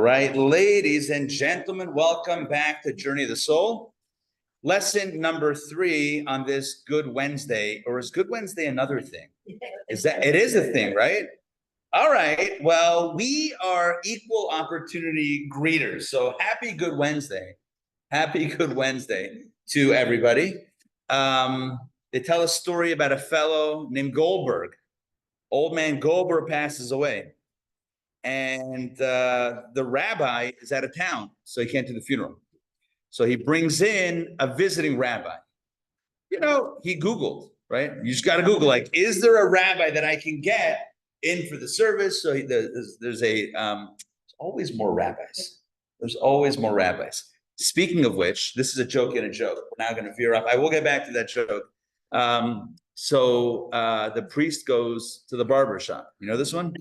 right, ladies and gentlemen, welcome back to Journey of the Soul. Lesson number 3 on this Good Wednesday, or is Good Wednesday another thing? Is that it is a thing, right? All right, well, we are equal opportunity greeters. So happy Good Wednesday. Happy Good Wednesday to everybody. They tell a story about a fellow named Goldberg. Old man Goldberg passes away. And the rabbi is out of town, so he can't do the funeral. So he brings in a visiting rabbi. You know, he Googled, right? You just got to Google, like, is there a rabbi that I can get in for the service? So there's always more rabbis. There's always more rabbis. Speaking of which, this is a joke in a joke. We're now going to veer up. I will get back to that joke. So the priest goes to the barber shop. You know this one?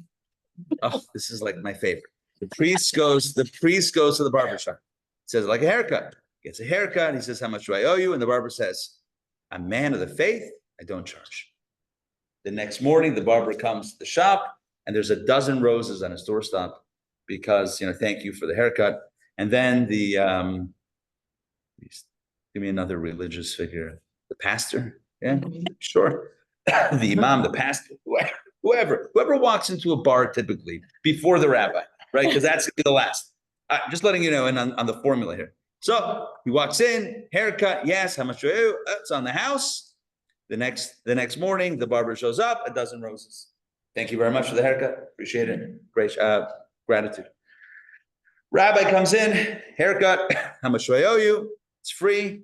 Oh, this is like my favorite. The priest goes to the barber shop. Says, like a haircut. Gets a haircut. He says, how much do I owe you? And the barber says, I'm a man of the faith. I don't charge. The next morning, the barber comes to the shop, and there's a dozen roses on his doorstep because, thank you for the haircut. And then the, give me another religious figure. The pastor. Yeah, sure. The imam, the pastor, whoever walks into a bar typically before the rabbi, right? Because that's gonna be the last. Just letting you know, and on the formula here. So he walks in, haircut, yes. How much do you? It's on the house. The next morning, the barber shows up, a dozen roses. Thank you very much for the haircut. Appreciate it. Great gratitude. Rabbi comes in, haircut. How much do I owe you? It's free.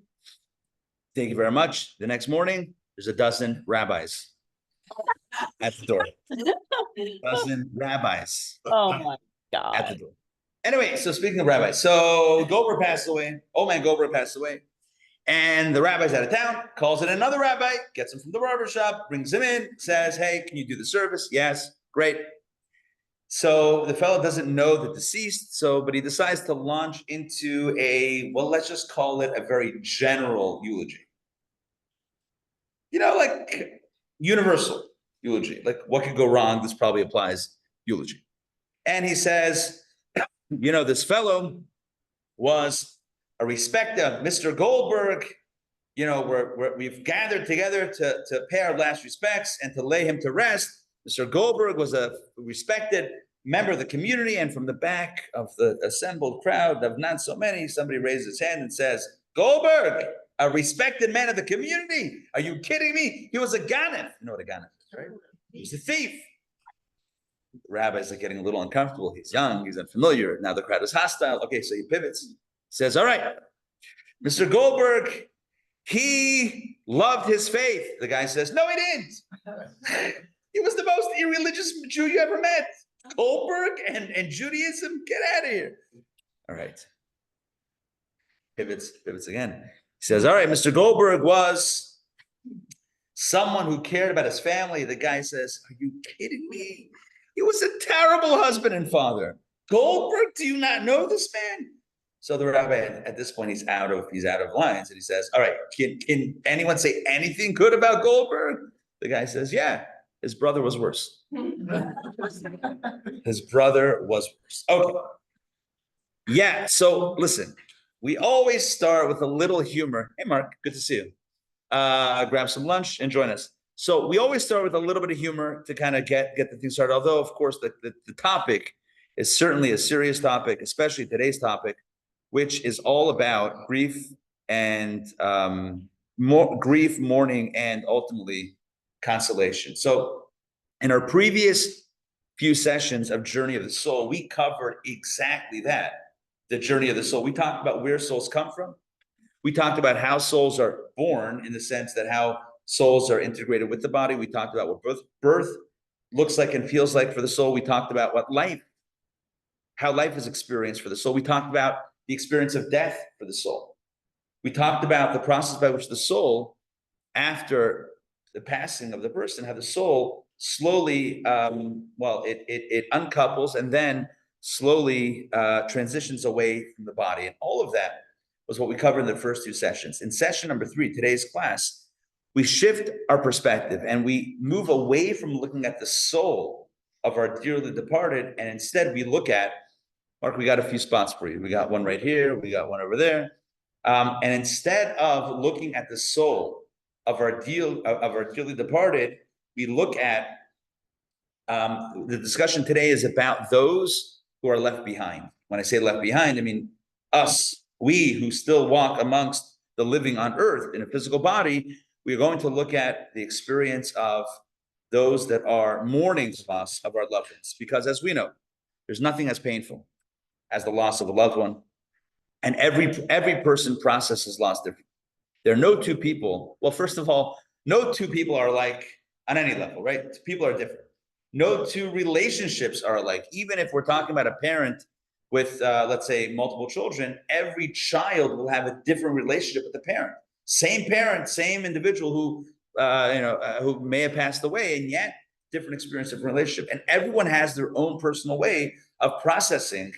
Thank you very much. The next morning, there's a dozen rabbis at the door. Dozen rabbis. Oh my God. At the door. Anyway, so speaking of rabbis, so Goldberg passed away. Old man Goldberg passed away. And the rabbi's out of town, calls in another rabbi, gets him from the barber shop, brings him in, says, hey, can you do the service? Yes, great. So the fellow doesn't know the deceased, but he decides to launch into let's just call it a very general eulogy. Like universal eulogy. Like, what could go wrong? This probably applies eulogy. And he says, this fellow was a respected Mr. Goldberg. We've gathered together to pay our last respects and to lay him to rest. Mr. Goldberg was a respected member of the community, and from the back of the assembled crowd of not so many, somebody raises his hand and says, Goldberg, a respected man of the community. Are you kidding me? He was a ganef. You know what a ganef is, right? He was a thief. The rabbis are getting a little uncomfortable. He's young. He's unfamiliar. Now the crowd is hostile. Okay, so he pivots. Says, all right, Mr. Goldberg, he loved his faith. The guy says, no, he didn't. He was the most irreligious Jew you ever met. Goldberg and Judaism, get out of here. All right. Pivots again. He says, all right, Mr. Goldberg was someone who cared about his family. The guy says, are you kidding me? He was a terrible husband and father. Goldberg, do you not know this man? So the rabbi, at this point, he's out of lines, and he says, all right, can anyone say anything good about Goldberg? The guy says, yeah, his brother was worse. His brother was worse. Okay. Yeah, so listen, we always start with a little humor. Hey, Mark, good to see you. Grab some lunch and join us. So we always start with a little bit of humor to kind of get the thing started, although, of course, the topic is certainly a serious topic, especially today's topic, which is all about grief and grief, mourning, and ultimately consolation. So in our previous few sessions of Journey of the Soul, we covered exactly that, the journey of the soul. We talked about where souls come from. We talked about how souls are born, in the sense that how souls are integrated with the body. We talked about what birth looks like and feels like for the soul. We talked about how life is experienced for the soul. We talked about the experience of death for the soul. We talked about the process by which the soul, after the passing of the person, how the soul slowly, it uncouples and then slowly transitions away from the body. And all of that was what we covered in the first 2 sessions. In session number 3, today's class, we shift our perspective and we move away from looking at the soul of our dearly departed, and instead we look at Mark, we got a few spots for you. We got one right here. We got one over there. And instead of looking at the soul of our dearly departed, we look at the discussion today is about those who are left behind. When I say left behind, I mean us, we who still walk amongst the living on earth in a physical body. We are going to look at the experience of those that are mourning loss of our loved ones, because as we know, there's nothing as painful as the loss of a loved one, and every person processes loss differently. There are no two people. Well, first of all, no two people are alike on any level, right? People are different. No two relationships are alike. Even if we're talking about a parent with, let's say, multiple children, every child will have a different relationship with the parent, same individual who may have passed away, and yet different experience, different relationship. And everyone has their own personal way of processing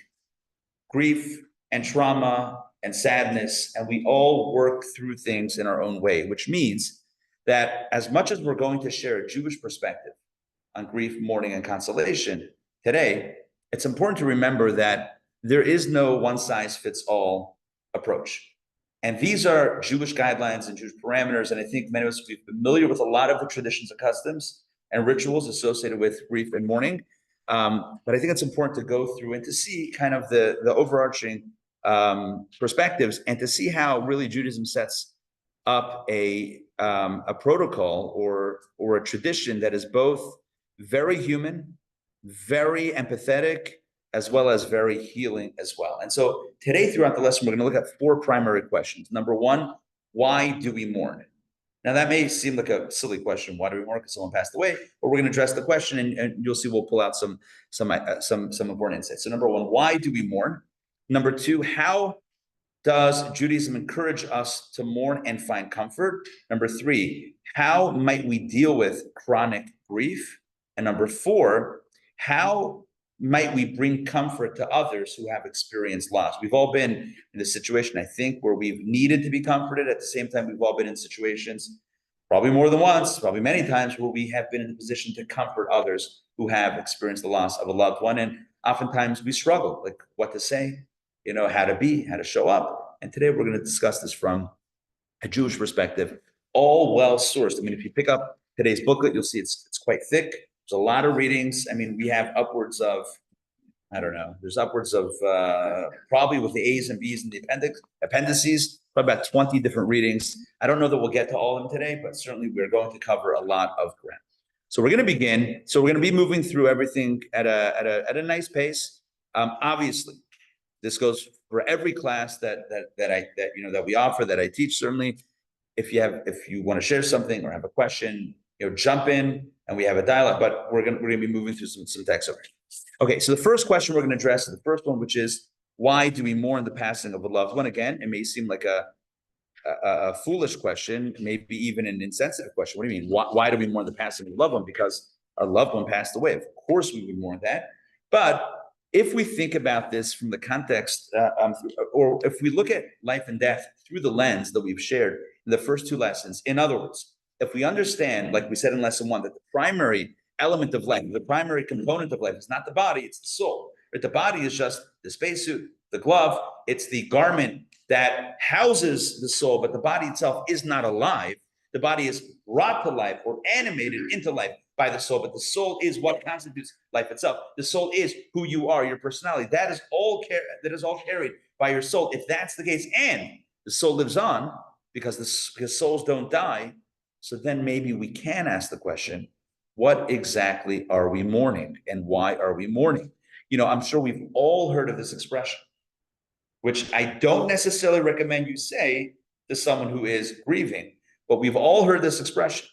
grief and trauma and sadness, and we all work through things in our own way, which means that as much as we're going to share a Jewish perspective on grief, mourning, and consolation today, it's important to remember that there is no one-size-fits-all approach. And these are Jewish guidelines and Jewish parameters, and I think many of us will be familiar with a lot of the traditions and customs and rituals associated with grief and mourning. But I think it's important to go through and to see kind of the overarching perspectives, and to see how really Judaism sets up a protocol or a tradition that is both very human, very empathetic, as well as very healing as well. And so today, throughout the lesson, we're going to look at 4 primary questions. Number 1, why do we mourn? Now, that may seem like a silly question. Why do we mourn? Because someone passed away. But we're going to address the question, and you'll see we'll pull out some important insights. So number 1, why do we mourn? Number 2, how does Judaism encourage us to mourn and find comfort? Number 3, how might we deal with chronic grief? And number 4, how might we bring comfort to others who have experienced loss? We've all been in a situation, I think, where we've needed to be comforted. At the same time, we've all been in situations, probably more than once, probably many times, where we have been in a position to comfort others who have experienced the loss of a loved one. And oftentimes we struggle, like what to say, how to be, how to show up. And today we're going to discuss this from a Jewish perspective, all well-sourced. I mean, if you pick up today's booklet, you'll see it's quite thick. There's a lot of readings. I mean, we have upwards of, there's upwards of probably with the A's and B's and the appendices, probably about 20 different readings. I don't know that we'll get to all of them today, but certainly we're going to cover a lot of ground. So we're going to begin. So we're going to be moving through everything at a nice pace. Obviously, this goes for every class that we offer, that I teach. Certainly, if you want to share something or have a question, jump in and we have a dialogue. But we're going to be moving through some text over here. Okay, so the first question we're going to address is the first one, which is, why do we mourn the passing of a loved one? Again, it may seem like a foolish question, maybe even an insensitive question. What do you mean? Why do we mourn the passing of a loved one? Because our loved one passed away. Of course we would mourn that. But if we think about this from the context, or if we look at life and death through the lens that we've shared in the first 2 lessons, in other words, if we understand, like we said in lesson 1, that the primary element of life, the primary component of life is not the body, it's the soul. Right? The body is just the spacesuit, the glove, it's the garment that houses the soul, but the body itself is not alive. The body is brought to life or animated into life by the soul, but the soul is what constitutes life itself. The soul is who you are, your personality. That is all carried by your soul. If that's the case, and the soul lives on, because souls don't die, so then maybe we can ask the question, what exactly are we mourning, and why are we mourning? I'm sure we've all heard of this expression, which I don't necessarily recommend you say to someone who is grieving, but we've all heard this expression.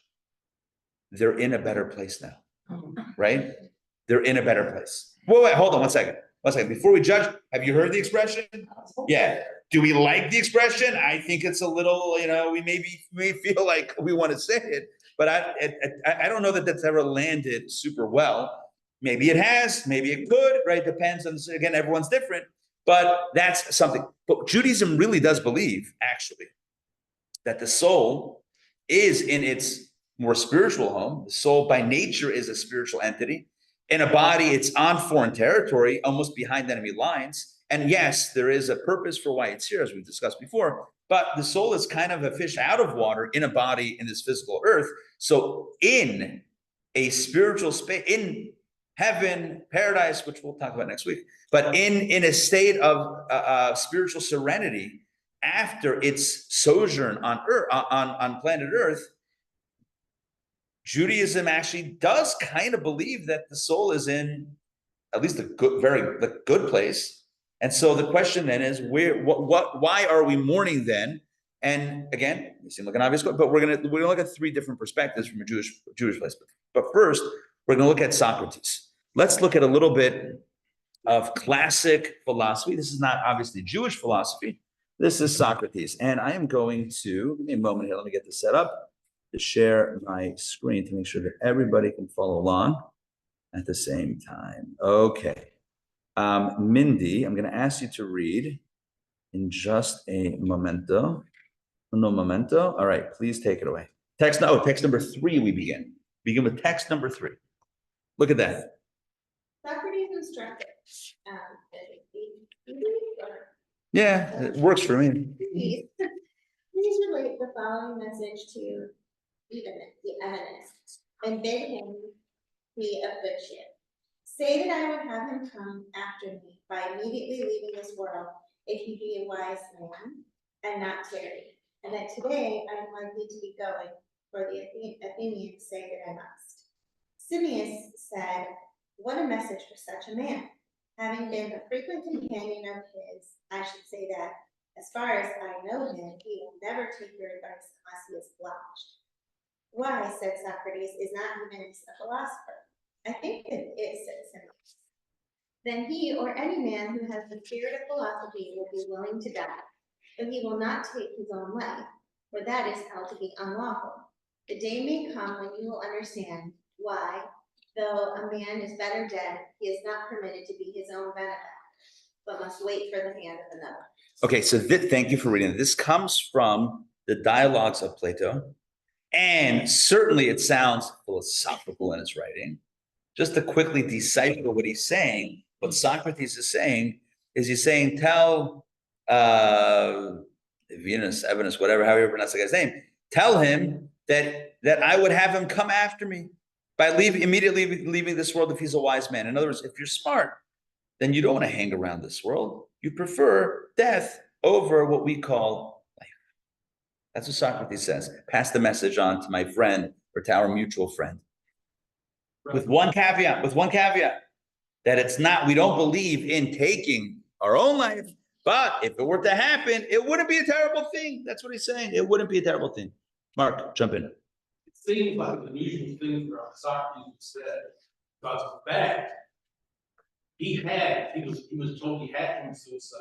They're in a better place now, right? They're in a better place. Wait, hold on one second. Before we judge, have you heard the expression? Yeah. Do we like the expression? I think it's a little, we may feel like we want to say it, but I don't know that that's ever landed super well. Maybe it has, maybe it could, right? Depends on, again, everyone's different, but that's something. But Judaism really does believe, actually, that the soul is in its more spiritual home. The soul by nature is a spiritual entity. In a body, it's on foreign territory, almost behind enemy lines. And yes, there is a purpose for why it's here, as we've discussed before. But the soul is kind of a fish out of water in a body in this physical earth. So in a spiritual space, in heaven, paradise, which we'll talk about next week, but in a state of spiritual serenity after its sojourn on earth, on planet Earth, Judaism actually does kind of believe that the soul is in at least the good place. And so the question then is, why are we mourning then? And again, it seems like an obvious question, but we're gonna look at three different perspectives from a Jewish place. But first, we're gonna look at Socrates. Let's look at a little bit of classic philosophy. This is not obviously Jewish philosophy. This is Socrates. And I am going to, give me a moment here, let me get this set up, to share my screen to make sure that everybody can follow along at the same time. Okay. Mindy, I'm going to ask you to read in just a momento. No momento. All right, please take it away. Text number 3 we begin. Begin with text number 3. Look at that. Socrates instructed. Yeah, it works for me. Please relate the following message to the eminist and bid him be of good cheer. Say that I would have him come after me by immediately leaving this world if he be a wise man and not tarry, and that today I am likely to be going, for the Athenians say that I must. Simmias said, what a message for such a man. Having been a frequent companion of his, I should say that, as far as I know him, he will never take your advice unless he is obliged. Why, said Socrates, is not Eumenes a philosopher? I think it is, said Simmias. Then he or any man who has the spirit of philosophy will be willing to die, but he will not take his own life, for that is held to be unlawful. The day may come when you will understand why, though a man is better dead, he is not permitted to be his own benefactor, but must wait for the hand of another. Okay, so thank you for reading. This comes from the dialogues of Plato, and certainly it sounds philosophical in its writing. Just to quickly decipher what he's saying, what Socrates is saying is he's saying, tell Evenus, whatever, however you pronounce the guy's name, tell him that I would have him come after me by immediately leaving this world if he's a wise man. In other words, if you're smart, then you don't want to hang around this world. You prefer death over what we call life. That's what Socrates says. Pass the message on to my friend or to our mutual friend. With one caveat, that it's not, we don't believe in taking our own life, but if it were to happen, it wouldn't be a terrible thing. That's what he's saying. It wouldn't be a terrible thing. Mark, jump in. It seems like an unusual thing for Socrates to say, because in fact, he was told he had committed suicide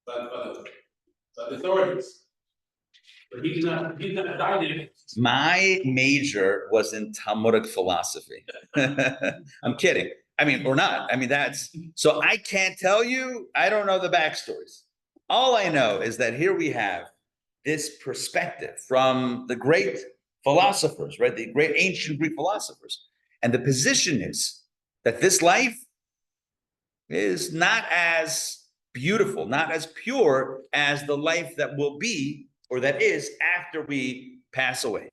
by the authorities. But he did not die there. My major was in Talmudic philosophy. I'm kidding. I mean, or not. I mean, so I can't tell you, I don't know the backstories. All I know is that here we have this perspective from the great philosophers, right? The great ancient Greek philosophers. And the position is that this life is not as beautiful, not as pure as the life that will be, or that is after we pass away.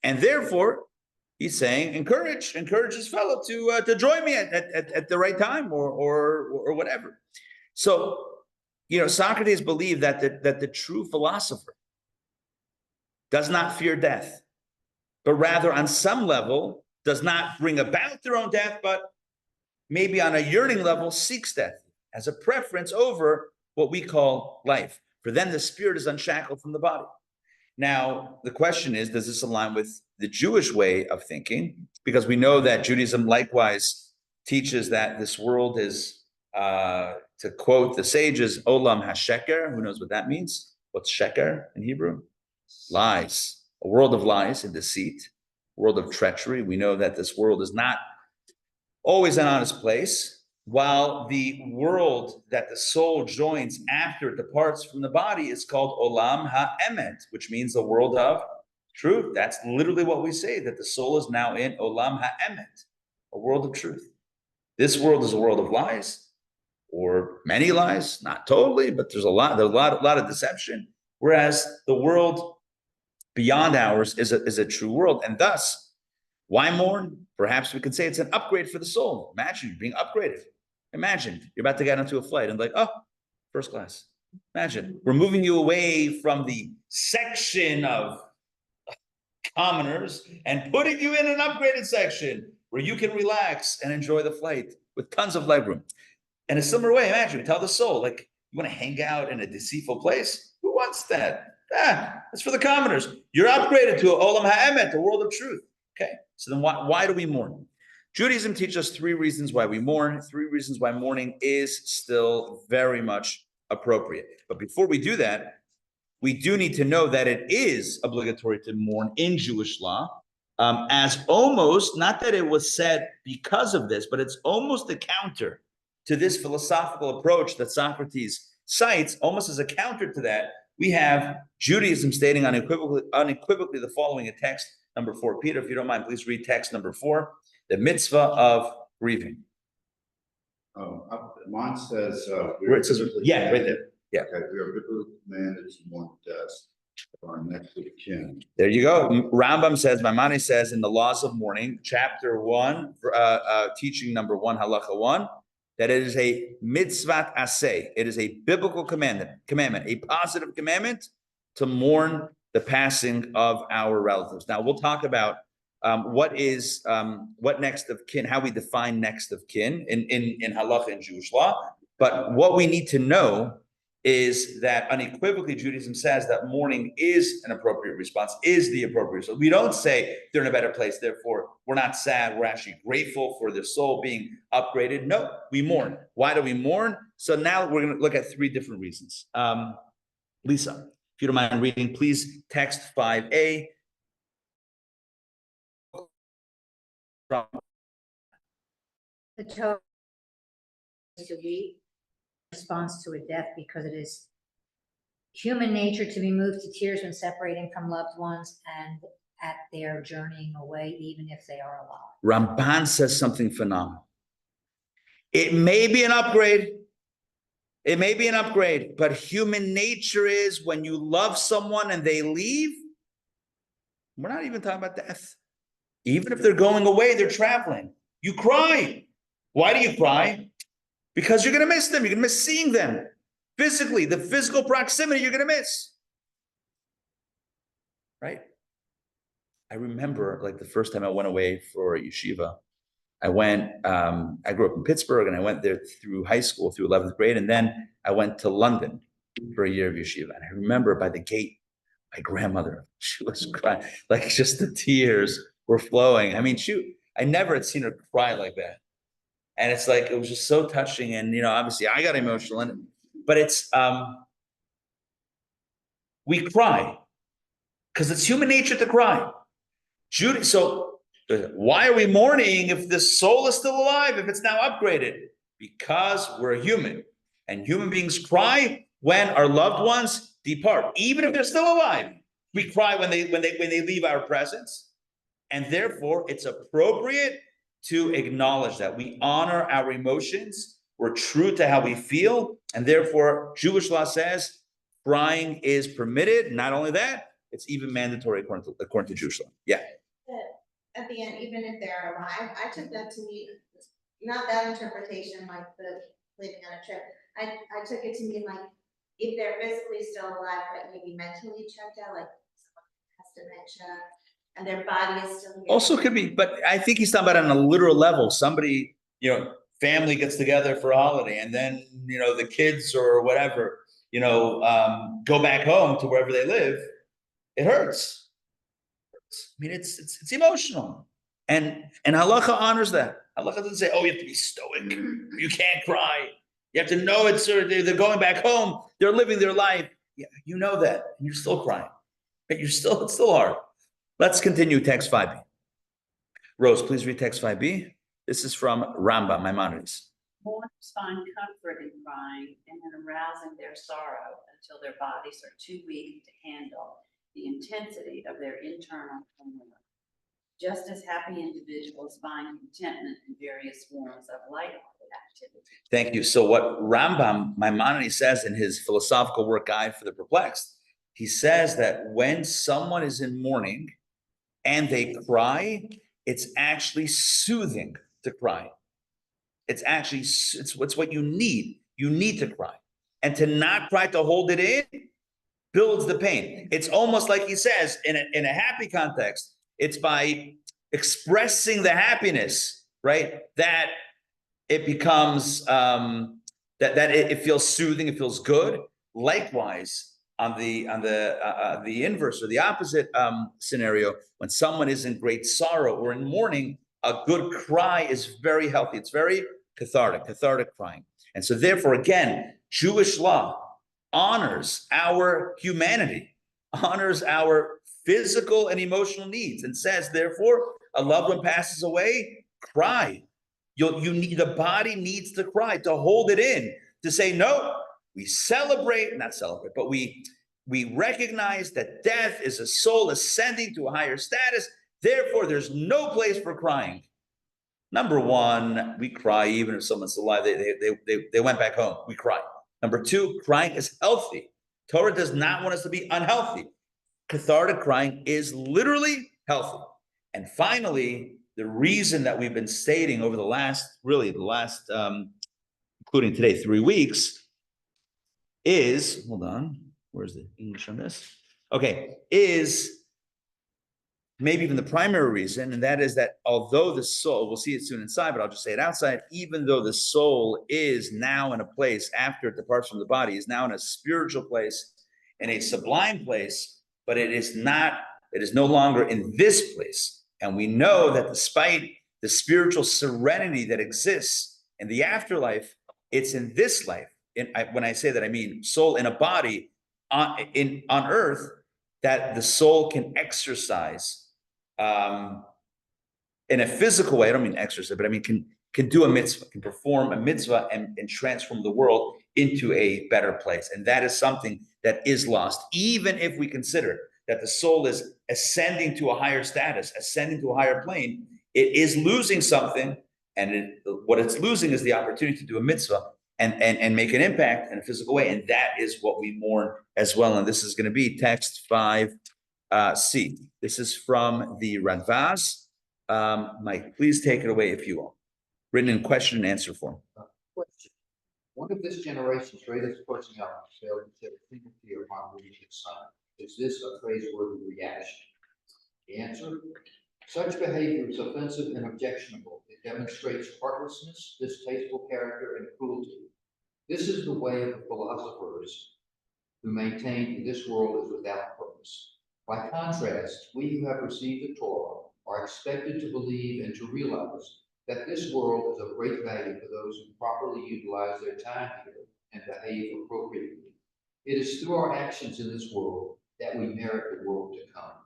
And therefore, he's saying, encourage his fellow to join me at the right time or whatever. So, Socrates believed that the true philosopher does not fear death, but rather on some level does not bring about their own death, but maybe on a yearning level seeks death as a preference over what we call life. For then the spirit is unshackled from the body. Now, the question is, does this align with the Jewish way of thinking? Because we know that Judaism likewise teaches that this world is, to quote the sages, olam hasheker. Who knows what that means? What's sheker in Hebrew? Lies. A world of lies and deceit, a world of treachery. We know that this world is not always an honest place, while the world that the soul joins after it departs from the body is called olam ha'emet, which means the world of Truth. That's literally what we say, that the soul is now in Olam Ha'emet, a world of truth. This world is a world of lies, or many lies, not totally, but there's a lot of deception. Whereas the world beyond ours is a true world. And thus, why mourn? Perhaps we could say it's an upgrade for the soul. Imagine you're being upgraded. Imagine you're about to get onto a flight and like, oh, first class. Imagine we're moving you away from the section of commoners and putting you in an upgraded section where you can relax and enjoy the flight with tons of legroom. In a similar way, imagine, tell the soul, like, you want to hang out in a deceitful place? Who wants that? That's for the commoners. You're upgraded to Olam Ha'emet, the world of truth. Okay, so then why do we mourn? Judaism teaches us 3 reasons why we mourn, 3 reasons why mourning is still very much appropriate. But before we do that, we do need to know that it is obligatory to mourn in Jewish law, as almost, not that it was said because of this, but it's almost a counter to this philosophical approach that Socrates cites. Almost as a counter to that, we have Judaism stating unequivocally the following in text number 4. Peter, if you don't mind, please read text number 4, the mitzvah of grieving. Mine says, Where it says, yeah, right there. Yeah. Okay, we are biblically commanded to mourn death of our next of kin. There you go. Rambam says, Maimonides says in the Laws of Mourning, chapter 1, teaching number 1, halacha 1, that it is a mitzvat aseh. It is a biblical commandment, a positive commandment to mourn the passing of our relatives. Now we'll talk about what next of kin, how we define next of kin in halacha and Jewish law. But what we need to know is that unequivocally Judaism says that mourning is an appropriate response, is the appropriate. So we don't say they're in a better place, therefore we're not sad, we're actually grateful for their soul being upgraded. No, we mourn. Why do we mourn? So now we're going to look at 3 different reasons. Lisa, if you don't mind reading, please text 5A. The Torah is to be response to a death because it is human nature to be moved to tears when separating from loved ones and at their journeying away, even if they are alive. Ramban says something phenomenal. It may be an upgrade. It may be an upgrade, but human nature is when you love someone and they leave, we're not even talking about death. Even if they're going away, they're traveling. You cry. Why do you cry? Because you're going to miss them. You're going to miss seeing them. Physically, the physical proximity you're going to miss. Right? I remember like the first time I went away for yeshiva, I grew up in Pittsburgh and I went there through high school, through 11th grade. And then I went to London for a year of yeshiva. And I remember by the gate, my grandmother, she was crying, like just the tears were flowing. I mean, I never had seen her cry like that. And it's like, it was just so touching. And, obviously I got emotional in it, but it's, we cry because it's human nature to cry. So why are we mourning if the soul is still alive, if it's now upgraded? Because we're human and human beings cry when our loved ones depart. Even if they're still alive, we cry when they leave our presence. And therefore it's appropriate to acknowledge that we honor our emotions. We're true to how we feel. And therefore Jewish law says crying is permitted. Not only that, it's even mandatory according to Jewish law. Yeah. At the end, even if they're alive, I took that to mean, not that interpretation like the leaving on a trip. I took it to mean like, if they're physically still alive, but maybe mentally checked out, like someone has dementia, and their body is still here. Also could be, but I think he's talking about on a literal level. Somebody, family gets together for a holiday and then, the kids or whatever, go back home to wherever they live. It hurts. I mean, it's emotional. And halacha honors that. Halacha doesn't say, oh, you have to be stoic. You can't cry. You have to know it's they're going back home. They're living their life. Yeah, you know that. And you're still crying. But it's still hard. Let's continue text 5b. Rose, please read text 5b. This is from Rambam, Maimonides. Mourners find comfort in crying and in arousing their sorrow until their bodies are too weak to handle the intensity of their internal turmoil. Just as happy individuals find contentment in various forms of lighthearted activity. Thank you. So what Rambam Maimonides says in his philosophical work Guide for the Perplexed, he says that when someone is in mourning and they cry, it's actually soothing to cry. It's actually, it's what you need. You need to cry. And to not cry, to hold it in, builds the pain. It's almost like he says, in a happy context, it's by expressing the happiness, right, that it becomes, that it feels soothing, it feels good. Likewise, on the inverse or the opposite scenario, when someone is in great sorrow or in mourning, a good cry is very healthy. It's very cathartic crying. And so therefore, again, Jewish law honors our humanity, honors our physical and emotional needs, and says, therefore, a loved one passes away, cry. You need, the body needs to cry, to hold it in, to say, no, we not celebrate, but we recognize that death is a soul ascending to a higher status. Therefore, there's no place for crying. Number one, we cry even if someone's alive. They went back home. We cry. Number two, crying is healthy. Torah does not want us to be unhealthy. Cathartic crying is literally healthy. And finally, the reason that we've been stating over the last, including today, 3 weeks, is, hold on, where's the English on this? Okay, is maybe even the primary reason, and that is that although the soul, we'll see it soon inside, but I'll just say it outside, even though the soul is now in a place after it departs from the body, is now in a spiritual place, in a sublime place, but it is no longer in this place. And we know that despite the spiritual serenity that exists in the afterlife, it's in this life. When I say that, I mean soul in a body on earth, that the soul can exercise in a physical way. I don't mean exercise, but I mean can do a mitzvah, can perform a mitzvah and transform the world into a better place. And that is something that is lost, even if we consider that the soul is ascending to a higher status, ascending to a higher plane. It is losing something, and what it's losing is the opportunity to do a mitzvah and make an impact in a physical way. And that is what we mourn as well. And this is going to be text 5C. This is from the Radvaz. Mike, please take it away if you will. Written in question and answer form. Question. One of this generation's greatest personalities failed to shed a single tear upon reading his son. Is this a praiseworthy reaction? The answer: such behavior is offensive and objectionable. It demonstrates heartlessness, distasteful character, and cruelty. This is the way of the philosophers who maintain that this world is without purpose. By contrast, we who have received the Torah are expected to believe and to realize that this world is of great value for those who properly utilize their time here and behave appropriately. It is through our actions in this world that we merit the world to come.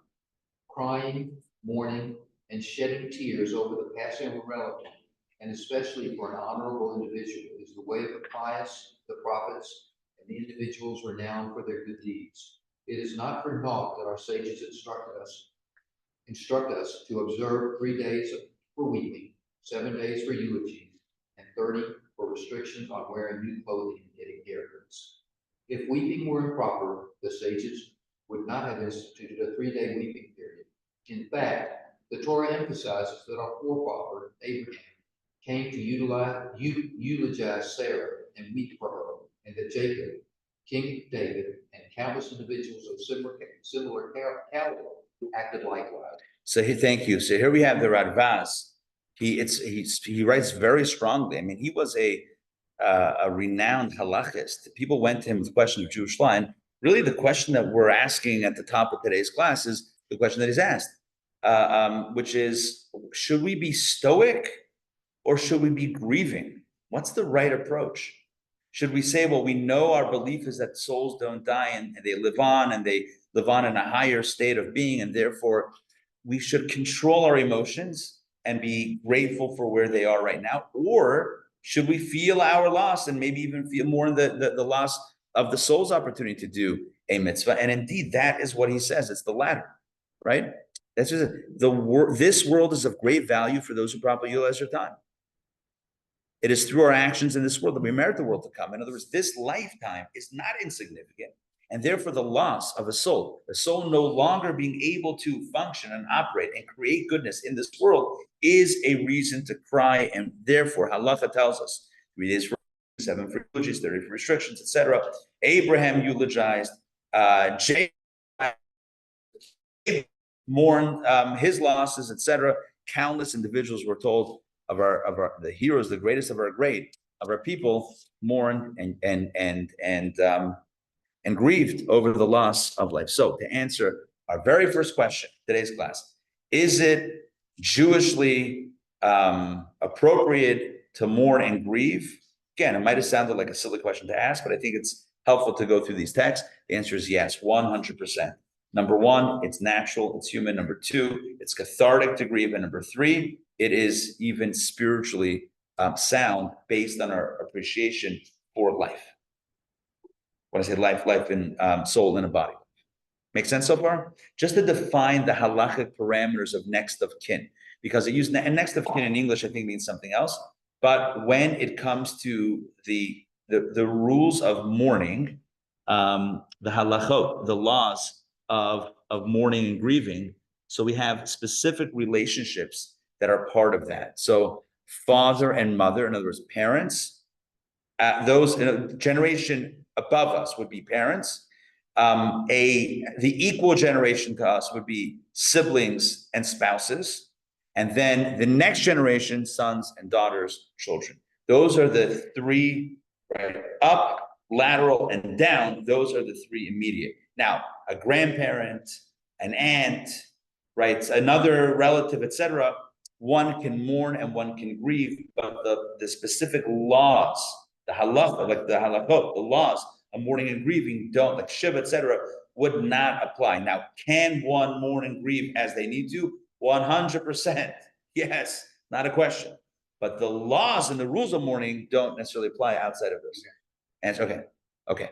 Crying, mourning, and shedding tears over the passing of a relative, and especially for an honorable individual, is the way of the pious, the prophets, and the individuals renowned for their good deeds. It is not for naught that our sages instruct us to observe 3 days for weeping, 7 days for eulogies, and 30 for restrictions on wearing new clothing and getting haircuts. If weeping were improper, the sages would not have instituted a 3-day weeping period. In fact, the Torah emphasizes that our forefather, Abraham, came to eulogize Sarah and weep for her, and that Jacob, King David, and countless individuals of similar caliber acted likewise. So thank you. So here we have the Radvaz. He writes very strongly. I mean, he was a renowned halachist. People went to him with the question of Jewish law, and really the question that we're asking at the top of today's class is the question that he's asked, which is, should we be stoic or should we be grieving? What's the right approach? Should we say, well, we know our belief is that souls don't die and they live on, and they live on in a higher state of being, and therefore we should control our emotions and be grateful for where they are right now? Or should we feel our loss and maybe even feel more the loss of the soul's opportunity to do a mitzvah. And indeed, that is what he says. It's the latter, right? That's just this world is of great value for those who properly utilize their time. It is through our actions in this world that we merit the world to come. In other words, this lifetime is not insignificant, and therefore the loss of a soul no longer being able to function and operate and create goodness in this world is a reason to cry. And therefore, halacha tells us 3 days for 7 for eulogies, 30 for restrictions, etc. Abraham eulogized, Jacob mourned his losses, etc. Countless individuals were told of the heroes, the greatest of our people, mourned and grieved over the loss of life. So to answer our very first question, today's class, is it Jewishly appropriate to mourn and grieve? Again, it might have sounded like a silly question to ask, but I think it's helpful to go through these texts. The answer is yes, 100%. Number one, it's natural, it's human. Number two, it's cathartic to grieve. And number three, it is even spiritually sound based on our appreciation for life. When I say life in soul and a body. Make sense so far? Just to define the halachic parameters of next of kin, because it used and next of kin in English, I think means something else. But when it comes to the rules of mourning, the halachot, the laws of mourning and grieving, so we have specific relationships that are part of that. So father and mother, in other words, parents, those in a generation above us would be parents. The equal generation to us would be siblings and spouses. And then the next generation, sons and daughters, children. Those are the three, right? Up, lateral, and down. Those are the three immediate. Now, a grandparent, an aunt, right? Another relative, etc. One can mourn and one can grieve, but the specific laws, the halakha, like the halachot, the laws of mourning and grieving don't, like Shiva, etc., would not apply. Now, can one mourn and grieve as they need to? 100%. Yes, not a question. But the laws and the rules of mourning don't necessarily apply outside of this. And okay.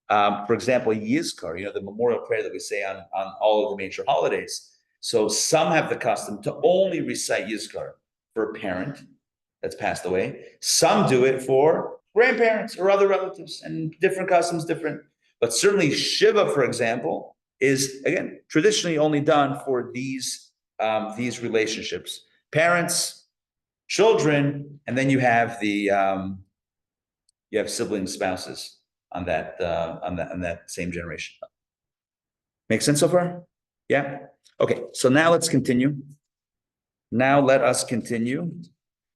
For example, Yizkar, the memorial prayer that we say on all of the major holidays. So some have the custom to only recite Yizkar for a parent that's passed away. Some do it for grandparents or other relatives, and different customs, different. But certainly Shiva, for example, is, again, traditionally only done for these relationships: parents, children, and then you have siblings, spouses on that same generation. Make sense so far? Yeah. Okay. So now let's continue. Now let us continue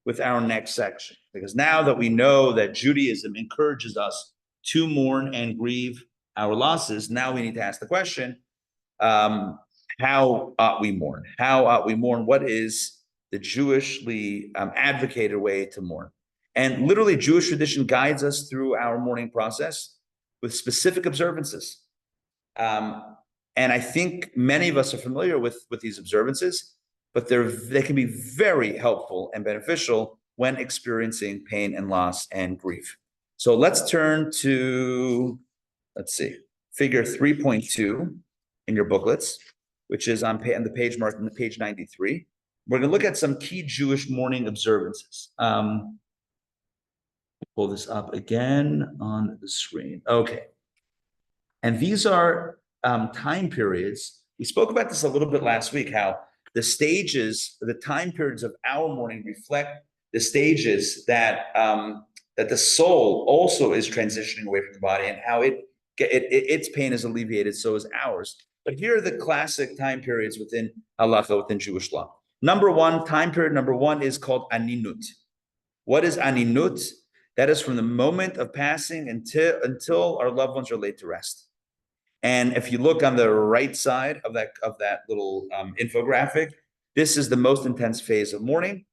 with our next section, because now that we know that Judaism encourages us to mourn and grieve our losses, now we need to ask the question, how ought we mourn? How ought we mourn? What is the Jewishly advocated way to mourn? And literally, Jewish tradition guides us through our mourning process with specific observances. And I think many of us are familiar with these observances, but they can be very helpful and beneficial when experiencing pain and loss and grief. So let's turn to, figure 3.2 in your booklets, which is on the page marked on page 93. We're going to look at some key Jewish mourning observances. Pull this up again on the screen. Okay. And these are time periods. We spoke about this a little bit last week, how the stages, the time periods of our mourning reflect the stages that the soul also is transitioning away from the body, and how its pain is alleviated, so is ours. But here are the classic time periods within halacha, within Jewish law. Time period number one is called aninut. What is aninut? That is from the moment of passing until our loved ones are laid to rest. And if you look on the right side of that little infographic, this is the most intense phase of mourning.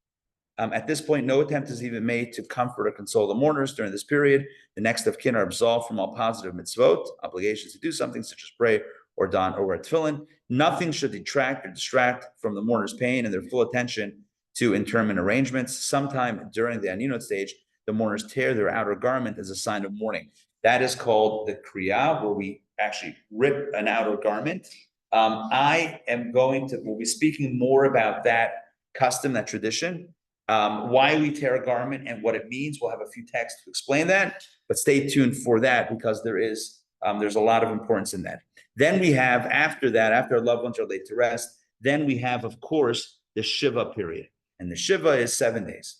At this point, no attempt is even made to comfort or console the mourners during this period. The next of kin are absolved from all positive mitzvot, obligations to do something such as pray or don or wear tefillin. Nothing should detract or distract from the mourner's pain and their full attention to interment arrangements. Sometime during the aninut stage, the mourners tear their outer garment as a sign of mourning. That is called the kriya, where we actually rip an outer garment. We'll be speaking more about that custom, that tradition, why we tear a garment and what it means. We'll have a few texts to explain that, but stay tuned for that because there's a lot of importance in that. Then we have, after that, after our loved ones are laid to rest, then we have, of course, the Shiva period. And the Shiva is 7 days.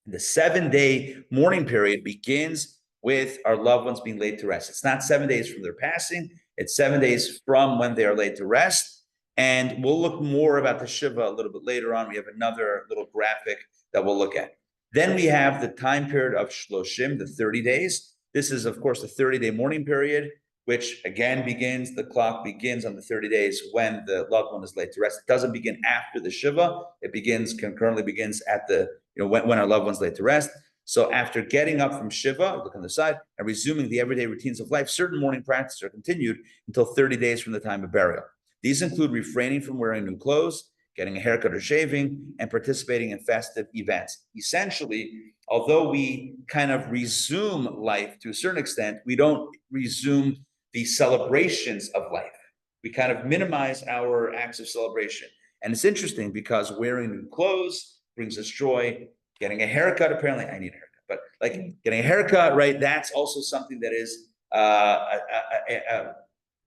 The 7-day mourning period begins with our loved ones being laid to rest. It's not 7 days from their passing. It's 7 days from when they are laid to rest. And we'll look more about the Shiva a little bit later on. We have another little graphic that we'll look at. Then we have the time period of Shloshim, the 30 days. This is, of course, the 30-day mourning period, which again the clock begins on the 30 days when the loved one is laid to rest. It doesn't begin after the Shiva. It concurrently begins at when our loved one's laid to rest. So after getting up from Shiva, look on the side, and resuming the everyday routines of life, certain mourning practices are continued until 30 days from the time of burial. These include refraining from wearing new clothes, getting a haircut or shaving, and participating in festive events. Essentially, although we kind of resume life to a certain extent, we don't resume the celebrations of life. We kind of minimize our acts of celebration. And it's interesting because wearing new clothes brings us joy. Getting a haircut, apparently I need a haircut, but like getting a haircut, right? That's also something that is a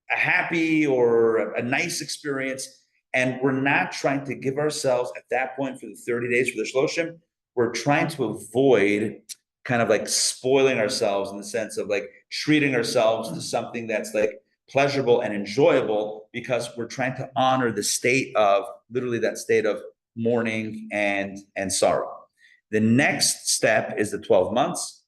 happy or a nice experience. And we're not trying to give ourselves at that point for the 30 days for the Shloshim, we're trying to avoid kind of like spoiling ourselves in the sense of like treating ourselves to something that's like pleasurable and enjoyable, because we're trying to honor the state of literally that state of mourning and sorrow. The next step is the 12 months.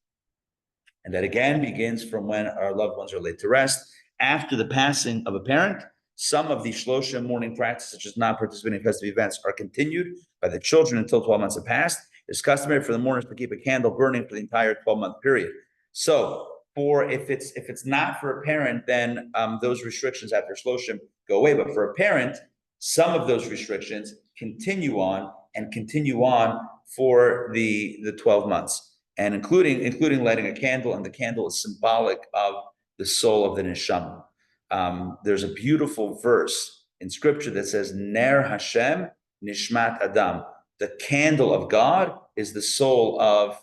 And that again begins from when our loved ones are laid to rest. After the passing of a parent, some of the Shloshim mourning practices, such as not participating in festive events, are continued by the children until 12 months have passed. It's customary for the mourners to keep a candle burning for the entire 12-month period. So if it's not for a parent, then those restrictions after Shloshim go away. But for a parent, some of those restrictions continue on for the 12 months, and including lighting a candle, and the candle is symbolic of the soul of the neshama. There's a beautiful verse in scripture that says, Ner Hashem Nishmat Adam. The candle of God is the soul of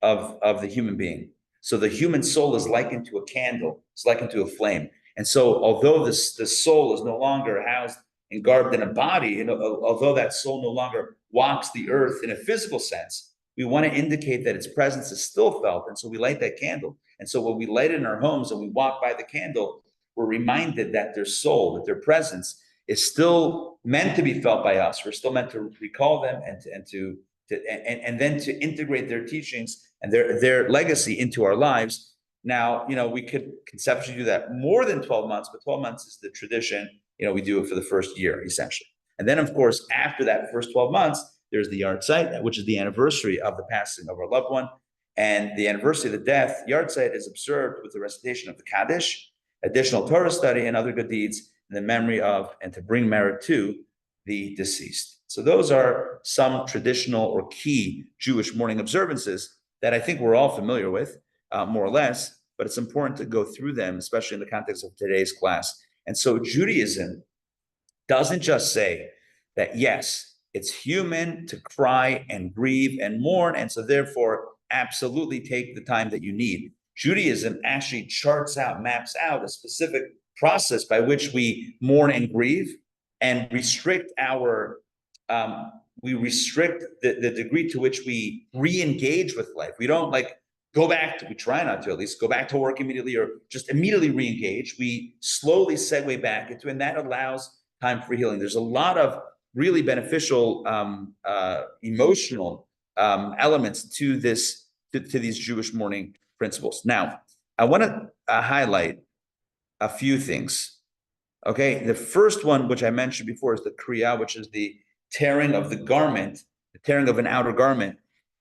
the human being. So the human soul is likened to a candle, it's likened to a flame. And so although the soul is no longer housed and garbed in a body, although that soul no longer walks the earth in a physical sense, we want to indicate that its presence is still felt. And so we light that candle. And so when we light it in our homes and we walk by the candle, we're reminded that their soul, that their presence is still meant to be felt by us. We're still meant to recall them and then to integrate their teachings and their legacy into our lives. Now, we could conceptually do that more than 12 months, but 12 months is the tradition. We do it for the first year, essentially. And then, of course, after that first 12 months, there's the yahrzeit, which is the anniversary of the passing of our loved one. And the anniversary of the death, yahrzeit, is observed with the recitation of the Kaddish, additional Torah study, and other good deeds in the memory of and to bring merit to the deceased. So those are some traditional or key Jewish mourning observances that I think we're all familiar with, more or less, but it's important to go through them, especially in the context of today's class. And so Judaism doesn't just say that, yes, it's human to cry and grieve and mourn, and so therefore absolutely take the time that you need. Judaism actually maps out a specific process by which we mourn and grieve, and restrict the degree to which we re-engage with life. We don't we try not to at least go back to work immediately or just immediately re-engage. We slowly segue back into, and that allows time for healing. There's a lot of really beneficial emotional elements to these Jewish mourning principles. Now, I want to highlight a few things. Okay, the first one, which I mentioned before, is the kriya, which is the tearing of the garment, the tearing of an outer garment,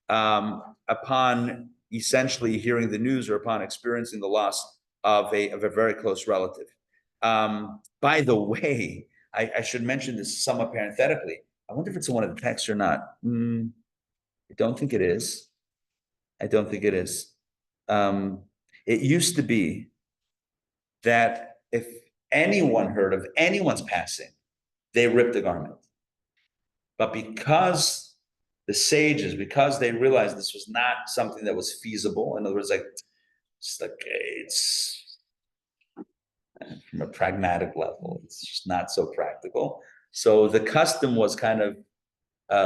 upon essentially hearing the news or upon experiencing the loss of a very close relative. By the way, I should mention this somewhat parenthetically. I wonder if it's in one of the texts or not. I don't think it is. I don't think it is. It used to be that if anyone heard of anyone's passing, they ripped the garment. But because the sages, because they realized this was not something that was feasible, in other words, it's from a pragmatic level, it's just not so practical. So the custom was kind of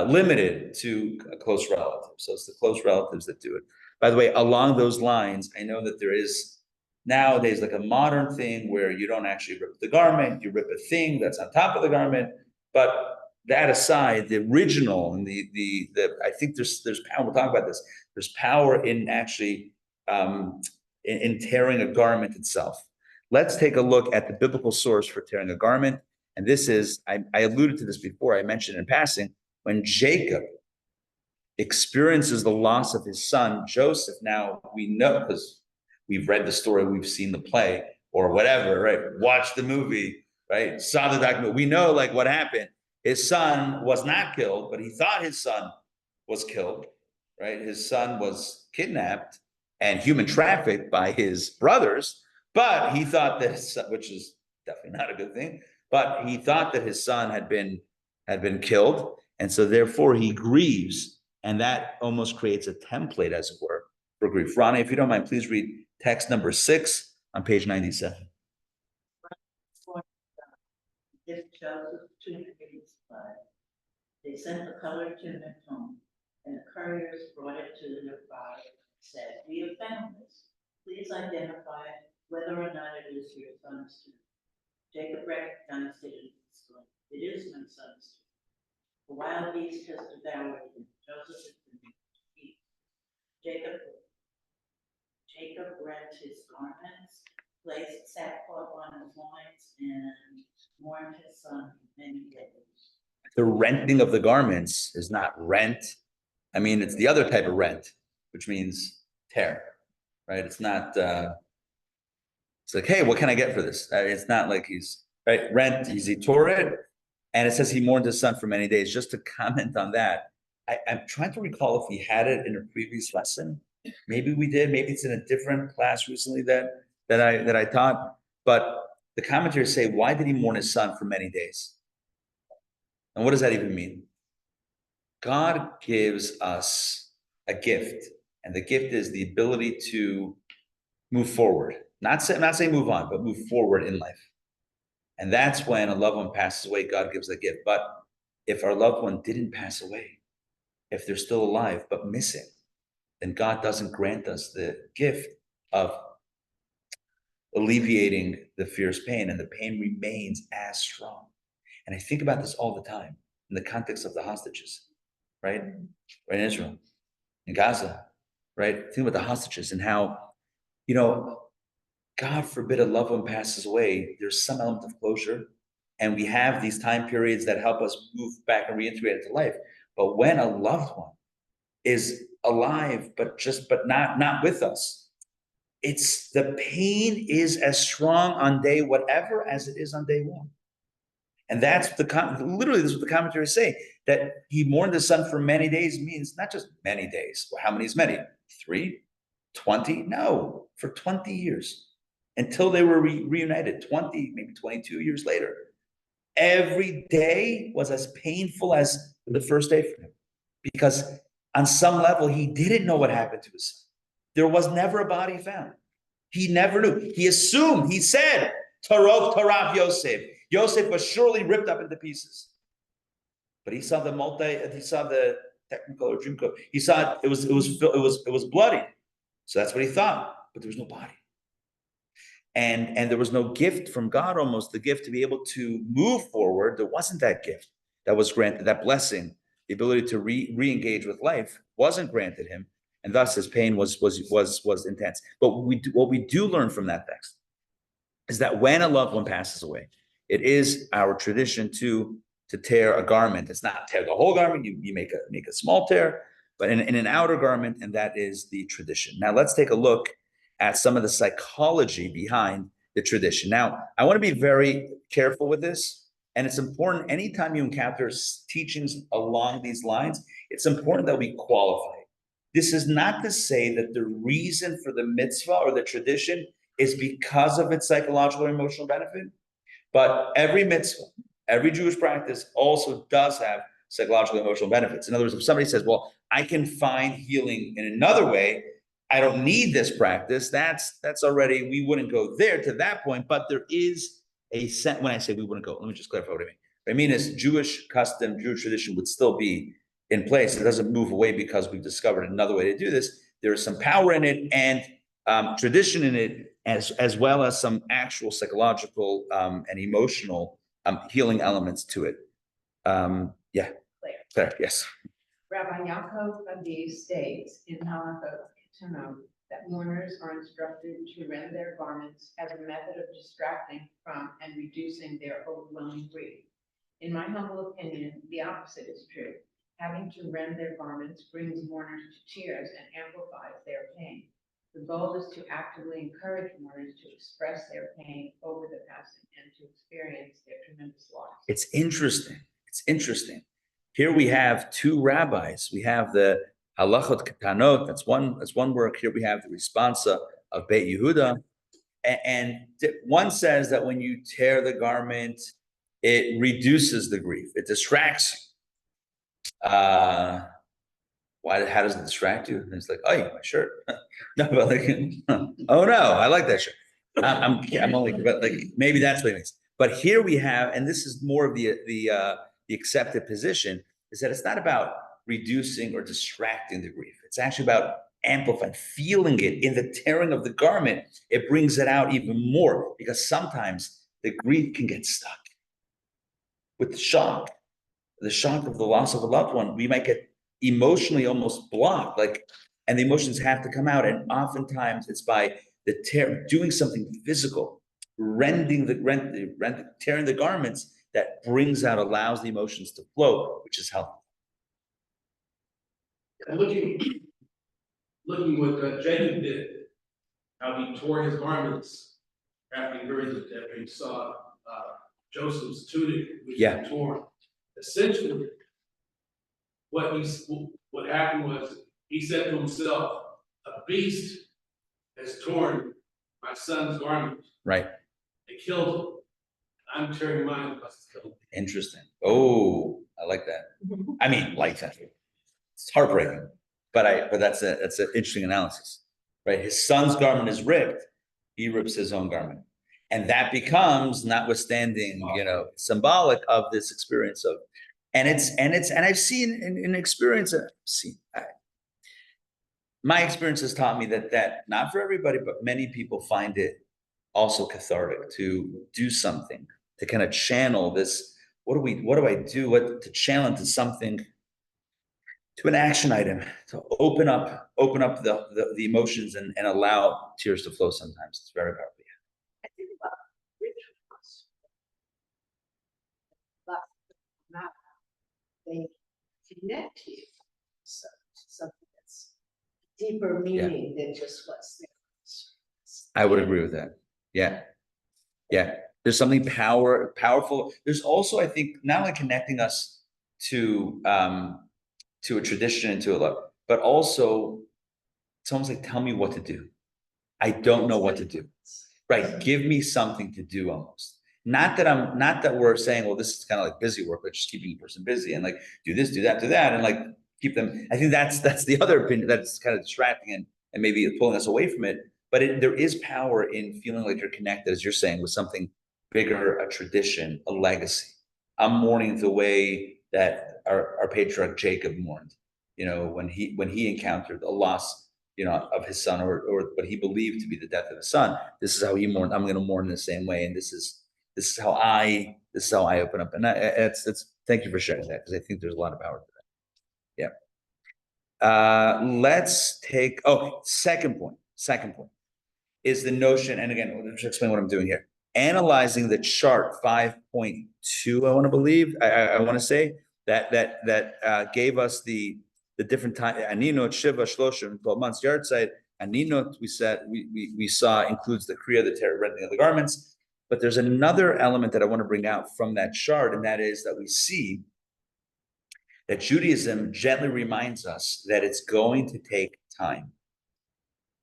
limited to a close relative. So it's the close relatives that do it. By the way, along those lines, I know that there is nowadays like a modern thing where you don't actually rip the garment, you rip a thing that's on top of the garment. But that aside, the original and the I think there's power. We'll talk about this. There's power in actually in tearing a garment itself. Let's take a look at the biblical source for tearing a garment. And this is, I alluded to this before, I mentioned in passing, when Jacob experiences the loss of his son, Joseph. Now we know, because we've read the story, we've seen the play or whatever, right? Watched the movie, right? Saw the document. We know like what happened. His son was not killed, but he thought his son was killed, right? His son was kidnapped and human trafficked by his brothers, but he thought that his son, which is definitely not a good thing, but he thought that his son had been killed. And so therefore he grieves, and that almost creates a template, as it were, for grief. Ronnie, if you don't mind, please read text number 6 on page 97. If Joseph's tunic is blood, they sent the colored tunic home, and the couriers brought it to their father and said, "We have found this. Please identify whether or not it is your son's tunic." Jacob recognized it and exclaimed, "It is my son's tunic." The wild beast has devoured him. Joseph has been eaten. Jacob rent his garments, placed sackcloth on his loins, and mourned his son for many days. The renting of the garments is not rent. I mean, it's the other type of rent, which means tear, right? It's not, it's like, hey, what can I get for this? It's not like he's, right, rent, he tore it. And it says he mourned his son for many days. Just to comment on that, I'm trying to recall if we had it in a previous lesson. Maybe we did. Maybe it's in a different class recently that I taught. But the commentators say, why did he mourn his son for many days? And what does that even mean? God gives us a gift, and the gift is the ability to move forward. Not saying move on, but move forward in life. And that's when a loved one passes away, God gives the gift. But if our loved one didn't pass away, if they're still alive but missing, then God doesn't grant us the gift of alleviating the fierce pain, and the pain remains as strong. And I think about this all the time in the context of the hostages, right? Right in Israel, in Gaza, right? Think about the hostages and how, you know, God forbid a loved one passes away, there's some element of closure. And we have these time periods that help us move back and reintegrate into life. But when a loved one is alive, but not with us, it's the pain is as strong on day whatever as it is on day one. And that's literally this is what the commentaries say, that he mourned his son for many days means not just many days. Well, how many is many? 3, 20? No, for 20 years. Until they were reunited, 20, maybe 22 years later. Every day was as painful as the first day for him. Because on some level, he didn't know what happened to his son. There was never a body found. He never knew. He assumed, he said, Tarav Yosef. Yosef was surely ripped up into pieces. But he saw the Technicolor Dreamcoat. He saw it was bloody. So that's what he thought. But there was no body. And there was no gift from God, almost the gift to be able to move forward. There wasn't that gift that was granted, that blessing, the ability to re-engage with life wasn't granted him, and thus his pain was intense. But what we do learn from that text is that when a loved one passes away, it is our tradition to tear a garment. It's not tear the whole garment. You make a small tear, but in an outer garment, and that is the tradition. Now let's take a look at some of the psychology behind the tradition. Now, I want to be very careful with this, and it's important anytime you encounter teachings along these lines, it's important that we qualify. This is not to say that the reason for the mitzvah or the tradition is because of its psychological or emotional benefit, but every mitzvah, every Jewish practice also does have psychological and emotional benefits. In other words, if somebody says, well, I can find healing in another way, I don't need this practice, that's already, we wouldn't go there to that point, but there is a set, when I say we wouldn't go, let me just clarify what I mean. What I mean is Jewish custom, Jewish tradition would still be in place. It doesn't move away because we've discovered another way to do this. There is some power in it and tradition in it, as well as some actual psychological and emotional healing elements to it. Claire, yes. Rabbi Yaakov Adi states in Halacha Ketano that mourners are instructed to rend their garments as a method of distracting from and reducing their overwhelming grief. In my humble opinion, the opposite is true. Having to rend their garments brings mourners to tears and amplifies their pain. The goal is to actively encourage mourners to express their pain over the passing and to experience their tremendous loss. It's interesting. It's interesting. Here we have two rabbis. We have the halachot ketanot. That's one work. Here we have the responsa of Beit Yehuda, and one says that when you tear the garment, it reduces the grief. It distracts you. How does it distract you? And it's like, oh, my shirt. No, but like, oh no, I like that shirt. I'm only, but like maybe that's what it means. But here we have, and this is more of the accepted position, is that it's not about reducing or distracting the grief. It's actually about amplifying, feeling it in the tearing of the garment. It brings it out even more because sometimes the grief can get stuck with the shock of the loss of a loved one. We might get emotionally almost blocked, and the emotions have to come out. And oftentimes it's by the doing something physical, tearing the garments that brings out, allows the emotions to flow, which is healthy. And looking what Jacob did, how he tore his garments after he saw Joseph's tunic, which was torn. Essentially, what happened was he said to himself, "A beast has torn my son's garment." Right. They killed him. I'm tearing mine because it's killed him. Interesting. Oh, I like that. I mean, like that. It's heartbreaking, but that's an interesting analysis, right? His son's garment is ripped. He rips his own garment. And that becomes, notwithstanding, symbolic of this experience of, and I've seen in experience, my experience has taught me that not for everybody, but many people find it also cathartic to do something, to kind of channel this. What do I do? To channel into something, to an action item, to open up the emotions and allow tears to flow sometimes. It's very powerful. I think about rituals. But not they connect you. So something that's deeper meaning than just what's there. I would agree with that. Yeah. There's something powerful. There's also, I think, not only connecting us to a tradition and to a love, but also it's almost like, tell me what to do. I don't know what to do. Right. Give me something to do almost. Not that we're saying, well, this is kind of like busy work, but just keeping a person busy and like do this, do that, and like keep them. I think that's the other opinion that's kind of distracting and maybe pulling us away from it. But there is power in feeling like you're connected, as you're saying, with something bigger, a tradition, a legacy. I'm mourning the way that our patriarch Jacob mourned, when he encountered a loss, of his son or what he believed to be the death of his son. This is how he mourned. I'm going to mourn in the same way, and this is how I open up. And it's thank you for sharing that, because I think there's a lot of power to that. Yeah. Let's take second point is the notion, and again, let's explain what I'm doing here. Analyzing the chart 5.2, I want to believe, I want to say that gave us the different time. Aninot, Shiva, Shloshim, 12 months, yard site. Aninot, we saw includes the kriya, the rending of the garments. But there's another element that I want to bring out from that chart, and that is that we see that Judaism gently reminds us that it's going to take time.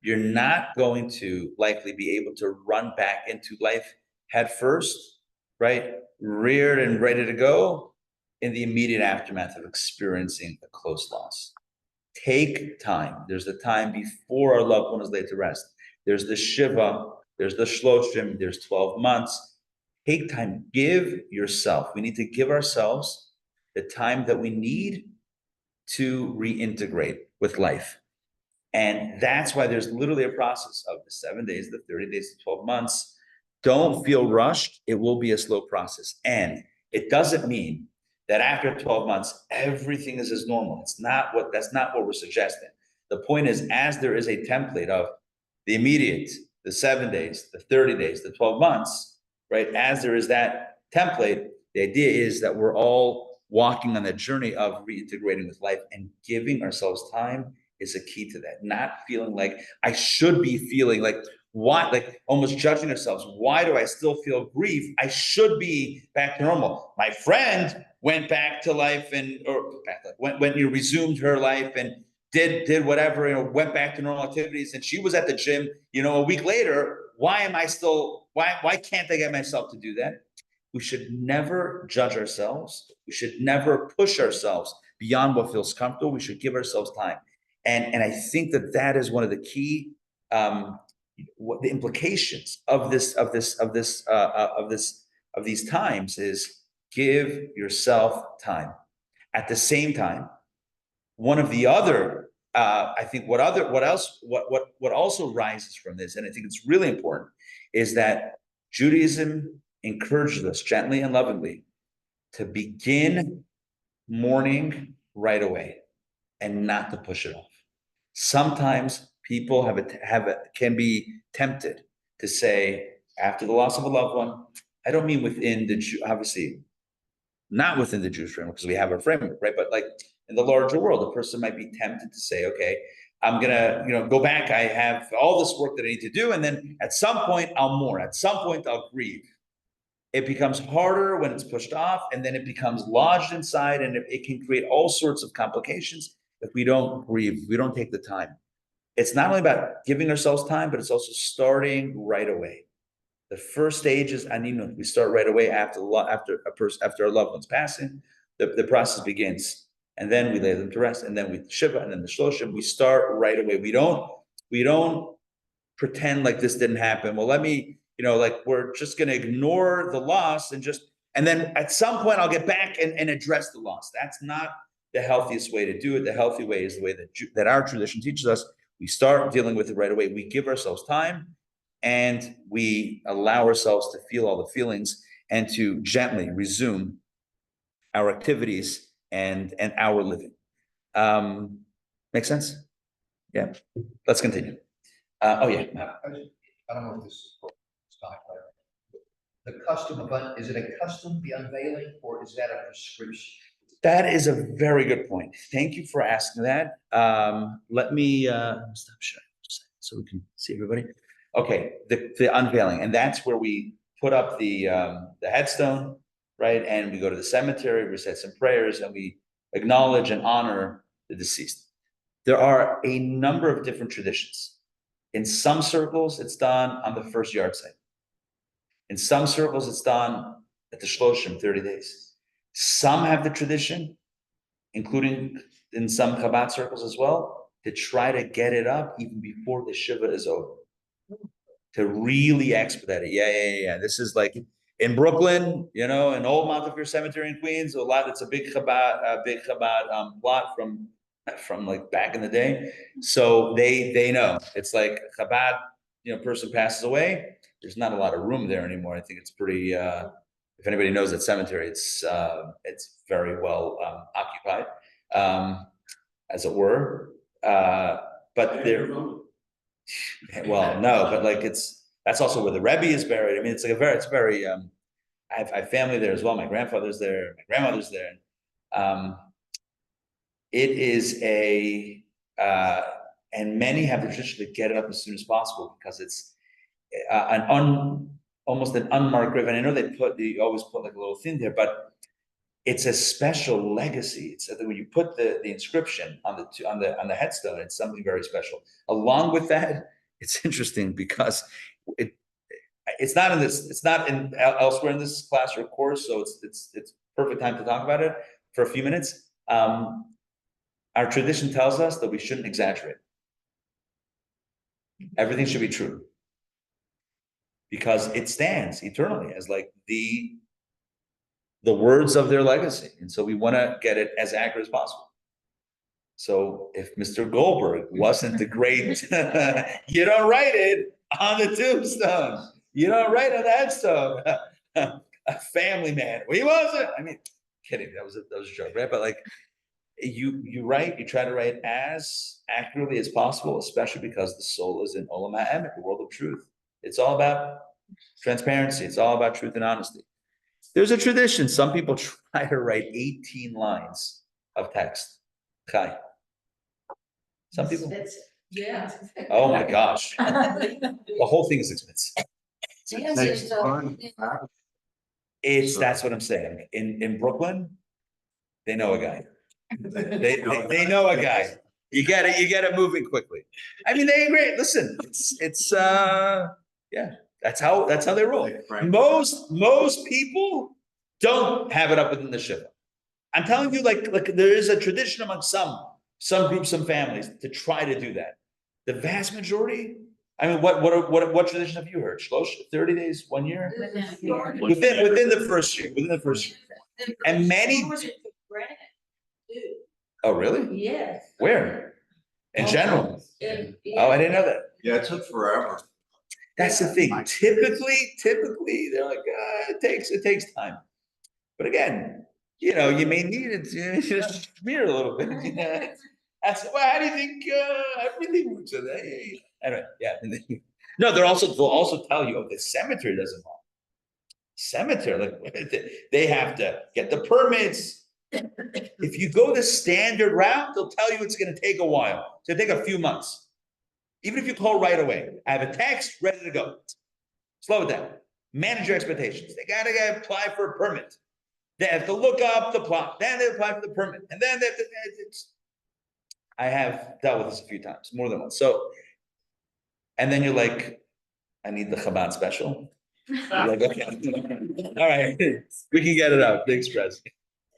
You're not going to likely be able to run back into life head first, right? Reared and ready to go in the immediate aftermath of experiencing a close loss. Take time. There's the time before our loved one is laid to rest. There's the Shiva, there's the Shloshim, there's 12 months. Take time, give yourself. We need to give ourselves the time that we need to reintegrate with life. And that's why there's literally a process of the 7 days, the 30 days, the 12 months. Don't feel rushed. It will be a slow process. And it doesn't mean that after 12 months, everything is as normal. That's not what we're suggesting. The point is, as there is a template of the immediate, the 7 days, the 30 days, the 12 months, right? As there is that template, the idea is that we're all walking on that journey of reintegrating with life, and giving ourselves time is a key to that. Not feeling like I should be feeling like, why, like almost judging ourselves. Why do I still feel grief? I should be back to normal. My friend went back to life when you resumed her life and did whatever, went back to normal activities, and she was at the gym, a week later. Why can't I get myself to do that? We should never judge ourselves. We should never push ourselves beyond what feels comfortable. We should give ourselves time. And I think that is one of the key the implications of these times is give yourself time. At the same time, one of the other I think what also rises from this, and I think it's really important, is that Judaism encourages us gently and lovingly to begin mourning right away and not to push it off. Sometimes people can be tempted to say, after the loss of a loved one, I don't mean obviously not within the Jewish framework, because we have our framework, right? But like in the larger world, a person might be tempted to say, okay, I'm gonna, go back. I have all this work that I need to do, and then at some point I'll mourn. At some point I'll grieve. It becomes harder when it's pushed off, and then it becomes lodged inside, and it can create all sorts of complications if we don't grieve, we don't take the time. It's not only about giving ourselves time, but it's also starting right away. The first stage is aninut. We start right away after our loved one's passing. The process begins, and then we lay them to rest, and then we Shiva, and then the Shloshim. We start right away. We don't pretend like this didn't happen. Well, let me, like we're just going to ignore the loss and then at some point I'll get back and address the loss. That's not the healthiest way to do it. The healthy way is the way that our tradition teaches us. We start dealing with it right away. We give ourselves time, and we allow ourselves to feel all the feelings and to gently resume our activities and our living. Make sense? Yeah. Let's continue. Oh yeah. I don't know if this is not clear. The custom of, is it a custom, the unveiling, or is that a prescription? That is a very good point. Thank you for asking that. Let me stop sharing so we can see everybody. Okay, the unveiling, and that's where we put up the headstone, right? And we go to the cemetery, we say some prayers, and we acknowledge and honor the deceased. There are a number of different traditions. In some circles, it's done on the first yard site. In some circles, it's done at the Shloshim, 30 days. Some have the tradition, including in some Chabad circles as well, to try to get it up even before the Shiva is over, to really expedite it. Yeah. This is like in Brooklyn, in Old Montefiore Cemetery in Queens, it's a big Chabad plot from like back in the day. So they know it's like Chabad, person passes away. There's not a lot of room there anymore. I think it's pretty. If anybody knows that cemetery, it's very well occupied, as it were. But there, well, no, but like that's also where the Rebbe is buried. I mean, it's very. I have family there as well. My grandfather's there. My grandmother's there. It is and many have the tradition to get it up as soon as possible because it's almost an unmarked grave. And I know they always put like a little thing there, but it's a special legacy. It's that when you put the inscription on the headstone, it's something very special. Along with that, it's interesting because it's not in this, it's not in elsewhere in this class or course, so it's perfect time to talk about it for a few minutes. Our tradition tells us that we shouldn't exaggerate. Everything should be true. Because it stands eternally as like the words of their legacy. And so we want to get it as accurate as possible. So if Mr. Goldberg wasn't the great, you don't write it on the tombstone. You don't write on the headstone. A family man. Well, he wasn't. I mean, kidding. That was a joke, right? But like you try to write as accurately as possible, especially because the soul is in Olam HaEmet, the world of truth. It's all about transparency. It's all about truth and honesty. There's a tradition. Some people try to write 18 lines of text. Chai. Some people. Yeah. Oh my gosh. The whole thing is expensive. That's what I'm saying. In Brooklyn, they know a guy. They know a guy. You get it moving quickly. I mean, they agree. Listen, it's yeah, that's how they roll. Most people don't have it up within the Shiva. I'm telling you, like there is a tradition among some groups, some families to try to do that. The vast majority, I mean, what tradition have you heard? 30 days, 1 year? Within the first year. And many. Oh, really? Yes. Where? In general? Yeah. Oh, I didn't know that. Yeah, it took forever. That's the thing. Typically, they're like, it takes time. But again, you may need it to smear a little bit. That's how do you think everything works today? Anyway, yeah. No, they'll also tell you, the cemetery doesn't involve. Cemetery, like they have to get the permits. If you go the standard route, they'll tell you it's going to take a while. It's going to take a few months. Even if you call right away, I have a text ready to go. Slow it down. Manage your expectations. They got to apply for a permit. They have to look up the plot. Then they apply for the permit. And then I have dealt with this a few times, more than once. So, and then you're like, I need the Chabad special. You're like, okay. All right. We can get it out. Big stress.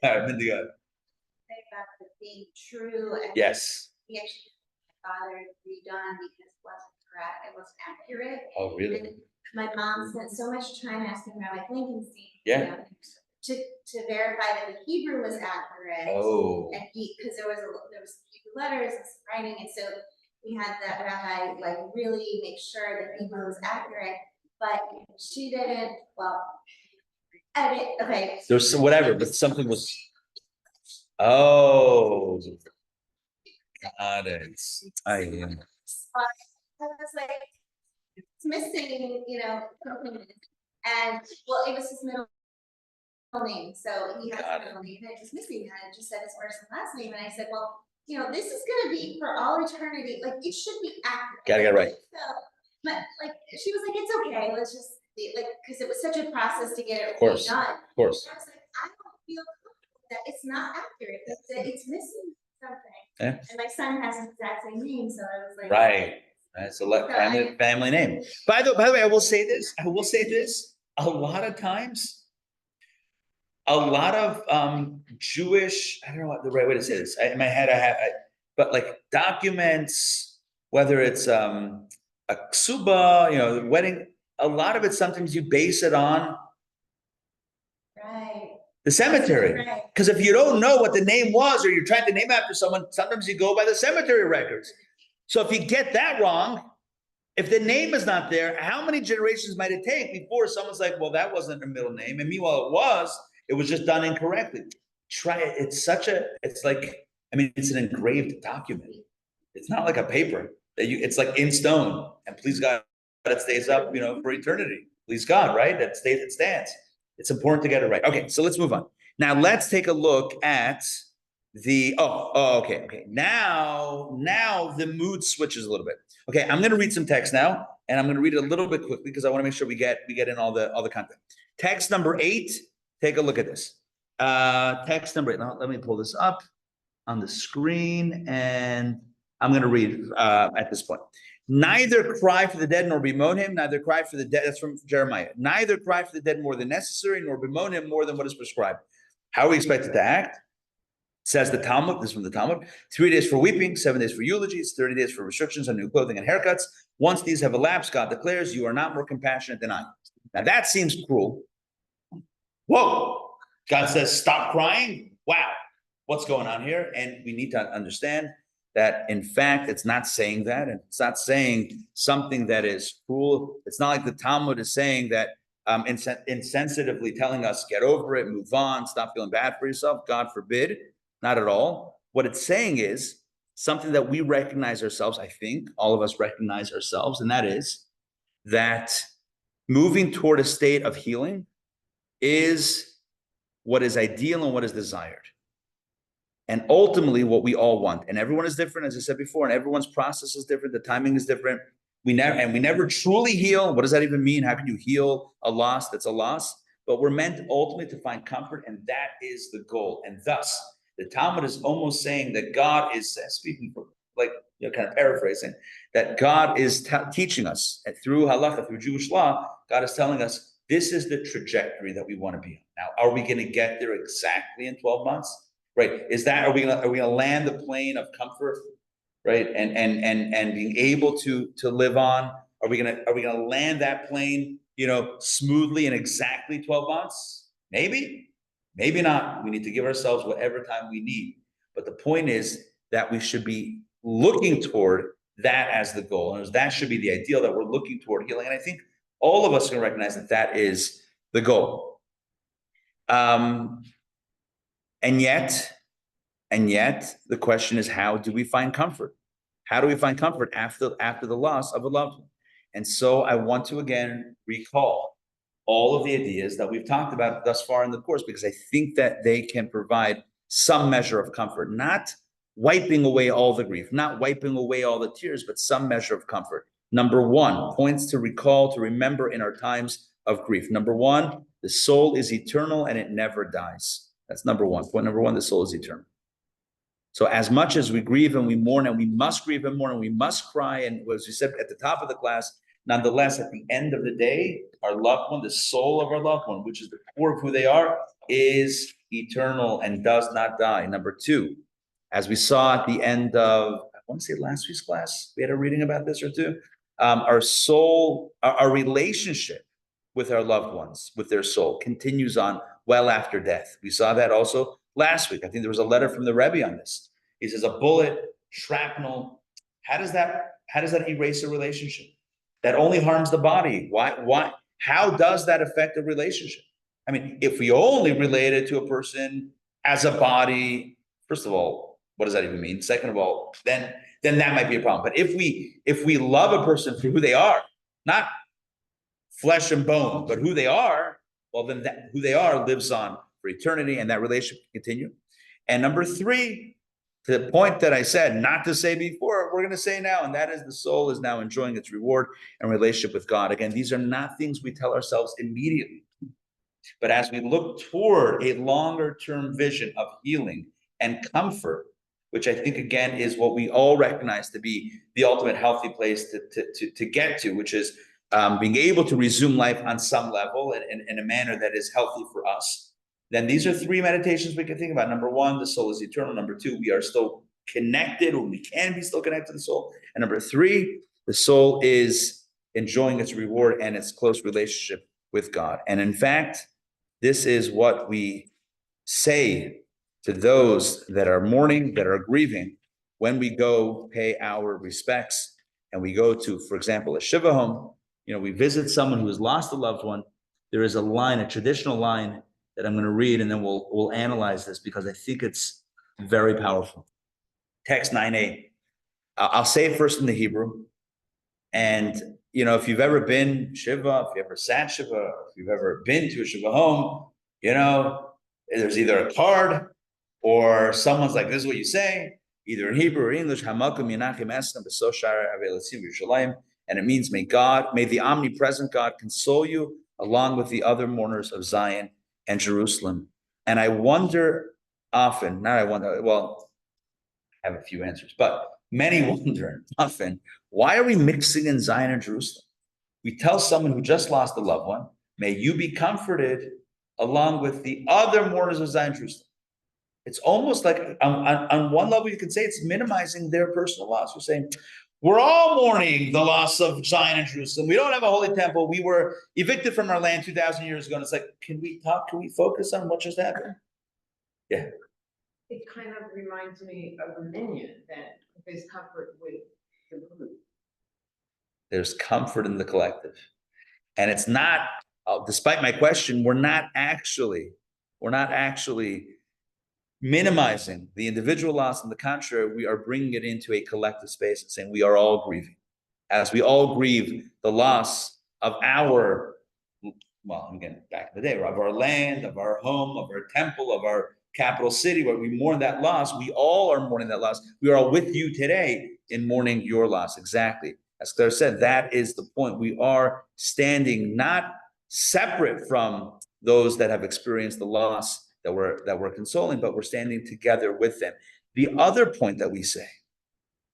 All right, Mindy, go ahead. Say about the being true. And Yes. he actually, my father redone because it wasn't correct, it wasn't accurate. Oh, really? And my mom spent so much time asking Rabbi Blinkenstein. Yeah. To verify that the Hebrew was accurate. Oh. And because there was Hebrew letters and some writing, and so we had that rabbi like really make sure that Hebrew was accurate, but she didn't. Well, okay. There's whatever, but something was. Oh. Got it. I am. I was like, it's missing, something. And well, it was his middle name, so he has a middle name, and it was missing that. It just said his first and last name, and I said, well, this is gonna be for all eternity. Like it should be accurate. Gotta get it right. So, but like she was like, it's okay. Let's just because it was such a process to get it Of course. done. Of course. I was like, I don't feel comfortable that it's not accurate. That it's missing something. Yeah. And my son has the exact same name, so I was like, Right. It's a family name. By the way, I will say this. A lot of times, a lot of Jewish, I don't know what the right way to say this. In my head, but like documents, whether it's a ksuba, the wedding, a lot of it, sometimes you base it on the cemetery. Because if you don't know what the name was, or you're trying to name after someone, sometimes you go by the cemetery records. So if you get that wrong, if the name is not there, how many generations might it take before someone's like, well, that wasn't a middle name. And meanwhile, it was just done incorrectly. Try it. It's an engraved document. It's not like a paper it's like in stone. And please God, it stays up, for eternity. Please God, right? It stands. It's important to get it right. Okay, so let's move on. Now let's take a look at okay. Now the mood switches a little bit. Okay, I'm going to read some text now, and I'm going to read it a little bit quickly because I want to make sure we get in all the content. Text number 8. Take a look at this. Text number 8. Now, let me pull this up on the screen, and I'm going to read at this point. Neither cry for the dead nor bemoan him, neither cry for the dead. That's from Jeremiah. Neither cry for the dead more than necessary, nor bemoan him more than what is prescribed. How are we expected to act? Says the Talmud, this is from the Talmud, 3 days for weeping, 7 days for eulogies, 30 days for restrictions on new clothing and haircuts. Once these have elapsed, God declares, you are not more compassionate than I am. Now that seems cruel. Whoa, God says, stop crying. Wow, what's going on here? And we need to understand that, in fact, it's not saying that, and it's not saying something that is cruel. It's not like the Talmud is saying that insensitively telling us, get over it, move on, stop feeling bad for yourself. God forbid. Not at all. What it's saying is something that we recognize ourselves, I think all of us recognize ourselves, and that is that moving toward a state of healing is what is ideal and what is desired. And ultimately what we all want. And everyone is different, as I said before, and everyone's process is different, the timing is different. We never truly heal. What does that even mean? How can you heal a loss that's a loss? But we're meant ultimately to find comfort, and that is the goal. And thus, the Talmud is almost saying that God is speaking, for, like, kind of paraphrasing, that God is teaching us through halakha, through Jewish law. God is telling us this is the trajectory that we want to be on. Now, are we going to get there exactly in 12 months? Right? Are we going to land the plane of comfort, right? And being able to live on? Are we going to land that plane, smoothly in exactly 12 months? Maybe. Maybe not. We need to give ourselves whatever time we need. But the point is that we should be looking toward that as the goal. And that should be the ideal, that we're looking toward healing. And I think all of us can recognize that that is the goal. And yet, the question is, how do we find comfort? How do we find comfort after the loss of a loved one? And so I want to again recall all of the ideas that we've talked about thus far in the course, because I think that they can provide some measure of comfort, not wiping away all the grief, not wiping away all the tears, but some measure of comfort. Number 1, points to recall, to remember in our times of grief. Number 1, the soul is eternal and it never dies. That's number 1. Point number 1, the soul is eternal. So as much as we grieve and we mourn, and we must grieve and mourn, and we must cry, and as we said at the top of the class, nonetheless, at the end of the day, our loved one, the soul of our loved one, which is the core of who they are, is eternal and does not die. Number 2, as we saw at the end of, I want to say last week's class, we had a reading about this or two, our soul, our relationship with our loved ones, with their soul, continues on well after death. We saw that also last week. I think there was a letter from the Rebbe on this. He says, a bullet, shrapnel, how does that erase a relationship? That only harms the body. Why? How does that affect a relationship? I mean, if we only relate it to a person as a body, first of all, what does that even mean? Second of all, then that might be a problem. But if we love a person for who they are, not flesh and bone, but who they are, well, then who they are lives on for eternity, and that relationship can continue. And number 3, to the point that I said not to say before, we're going to say now, and that is the soul is now enjoying its reward and relationship with God. Again, these are not things we tell ourselves immediately. But as we look toward a longer-term vision of healing and comfort, which I think, again, is what we all recognize to be the ultimate healthy place to get to, which is being able to resume life on some level in a manner that is healthy for us, then these are 3 meditations we can think about. Number 1, the soul is eternal. Number 2, we are still connected, or we can be still connected to the soul. And number 3, the soul is enjoying its reward and its close relationship with God. And in fact, this is what we say to those that are mourning, that are grieving, when we go pay our respects and we go to, for example, a Shiva home, we visit someone who has lost a loved one. There is a line, a traditional line that I'm going to read, and then we'll analyze this because I think it's very powerful. Text 9a. I'll say it first in the Hebrew. And, if you've ever been Shiva, if you ever sat Shiva, if you've ever been to a Shiva home, there's either a card or someone's like, this is what you say, either in Hebrew or English, Hamakum Yenachim Esna B'Soshar Avelasim Yerushalayim. And it means, may the omnipresent God console you along with the other mourners of Zion and Jerusalem. And I wonder often, not I wonder, well, I have a few answers, but many wonder often, why are we mixing in Zion and Jerusalem? We tell someone who just lost a loved one, may you be comforted along with the other mourners of Zion and Jerusalem. It's almost like on one level, you could say it's minimizing their personal loss. You're saying, we're all mourning the loss of Zion and Jerusalem. We don't have a holy temple. We were evicted from our land 2,000 years ago. And it's like, can we talk? Can we focus on what just happened? Yeah. It kind of reminds me of a minion that there's comfort with the group. There's comfort in the collective. And it's not, despite my question, we're not actually minimizing the individual loss. On the contrary, we are bringing it into a collective space and saying we are all grieving. As we all grieve the loss of our, well, again, back in the day, of our land, of our home, of our temple, of our capital city, where we mourn that loss, we all are mourning that loss. We are all with you today in mourning your loss. Exactly. As Claire said, that is the point. We are standing not separate from those that have experienced the loss that we're consoling, but we're standing together with them. The other point that we say,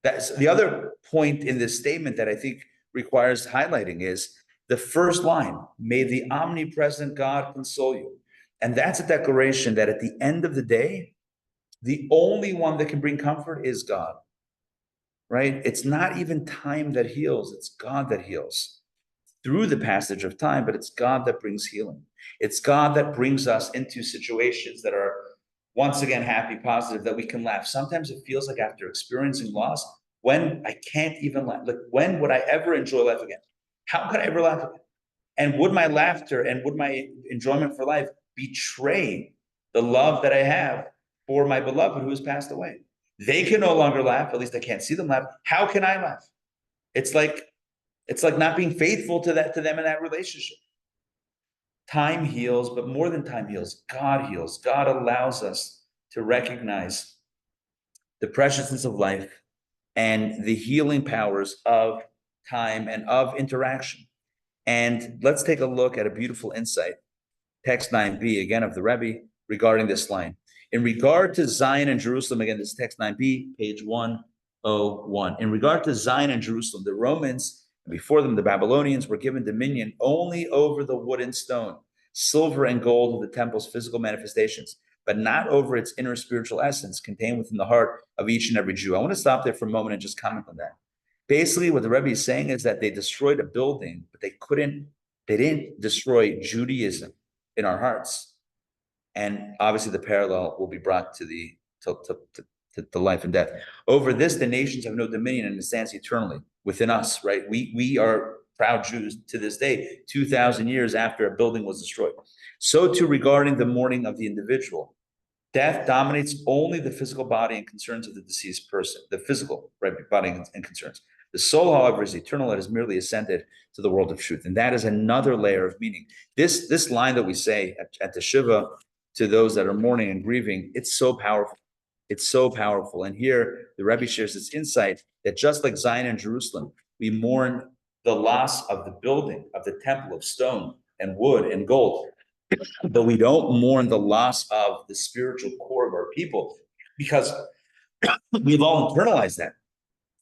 that's the other point in this statement that I think requires highlighting is the first line, may the omnipresent God console you. And that's a declaration that at the end of the day, the only one that can bring comfort is God, right? It's not even time that heals, it's God that heals through the passage of time, but it's God that brings healing. It's God that brings us into situations that are, once again, happy, positive, that we can laugh. Sometimes it feels like after experiencing loss, when I can't even laugh, like when would I ever enjoy life again? How could I ever laugh again? And would my laughter and would my enjoyment for life betray the love that I have for my beloved who has passed away? They can no longer laugh, at least I can't see them laugh. How can I laugh? It's like not being faithful to them in that relationship. Time heals, but more than time heals, God heals. God allows us to recognize the preciousness of life and the healing powers of time and of interaction. And let's take a look at a beautiful insight, text 9b, again, of the Rebbe, regarding this line. In regard to Zion and Jerusalem, again, this is text 9b, page 101. In regard to Zion and Jerusalem, the Romans, and before them, the Babylonians, were given dominion only over the wood and stone, silver and gold of the temple's physical manifestations, but not over its inner spiritual essence contained within the heart of each and every Jew. I want to stop there for a moment and just comment on that. Basically, what the Rebbe is saying is that they destroyed a building, but they didn't destroy Judaism in our hearts. And obviously the parallel will be brought to the life and death. Over this, the nations have no dominion, and it stands eternally within us, right? We are proud Jews to this day, 2,000 years after a building was destroyed. So too regarding the mourning of the individual. Death dominates only the physical body and concerns of the deceased person, the physical body and concerns. The soul, however, is eternal. It has merely ascended to the world of truth. And that is another layer of meaning. This line that we say at the Shiva to those that are mourning and grieving, it's so powerful. It's so powerful. And here the Rebbe shares this insight that just like Zion and Jerusalem, we mourn the loss of the building, of the temple of stone and wood and gold. But we don't mourn the loss of the spiritual core of our people because we've all internalized that.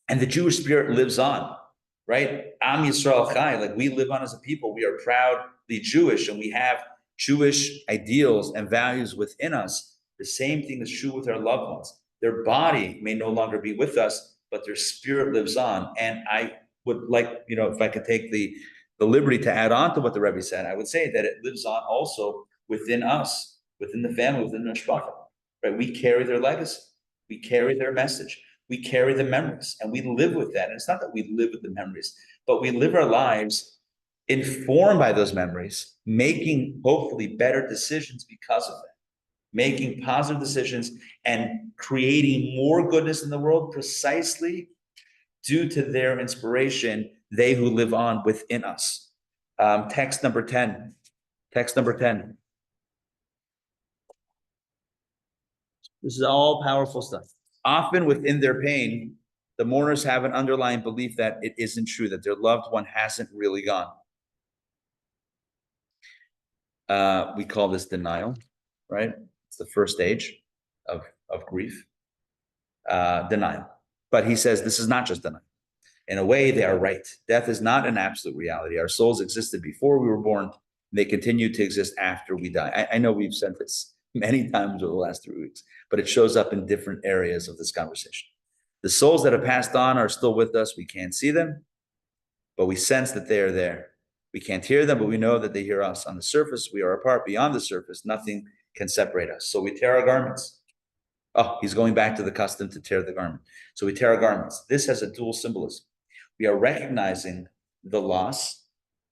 And the Jewish spirit lives on, right? Am Yisrael Chai, like we live on as a people. We are proudly Jewish and we have Jewish ideals and values within us. The same thing is true with our loved ones. Their body may no longer be with us, but their spirit lives on. And I would like, if I could take the liberty to add on to what the Rebbe said, I would say that it lives on also within us, within the family, within the mishpacha, right? We carry their legacy. We carry their message. We carry the memories and we live with that. And it's not that we live with the memories, but we live our lives informed by those memories, making hopefully better decisions because of that, making positive decisions and creating more goodness in the world precisely due to their inspiration, they who live on within us. Text number 10. Text number 10. This is all powerful stuff. Often within their pain, the mourners have an underlying belief that it isn't true, that their loved one hasn't really gone. We call this denial, right? It's the first stage of grief, denial. But he says this is not just denial. In a way, they are right. Death is not an absolute reality. Our souls existed before we were born. They continue to exist after we die. I know we've said this many times over the last 3 weeks, but it shows up in different areas of this conversation. The souls that have passed on are still with us. We can't see them, but we sense that they are there. We can't hear them, but we know that they hear us. On the surface, we are apart. Beyond the surface, nothing can separate us. So we tear our garments. Oh, he's going back to the custom to tear the garment. So we tear our garments. This has a dual symbolism. We are recognizing the loss,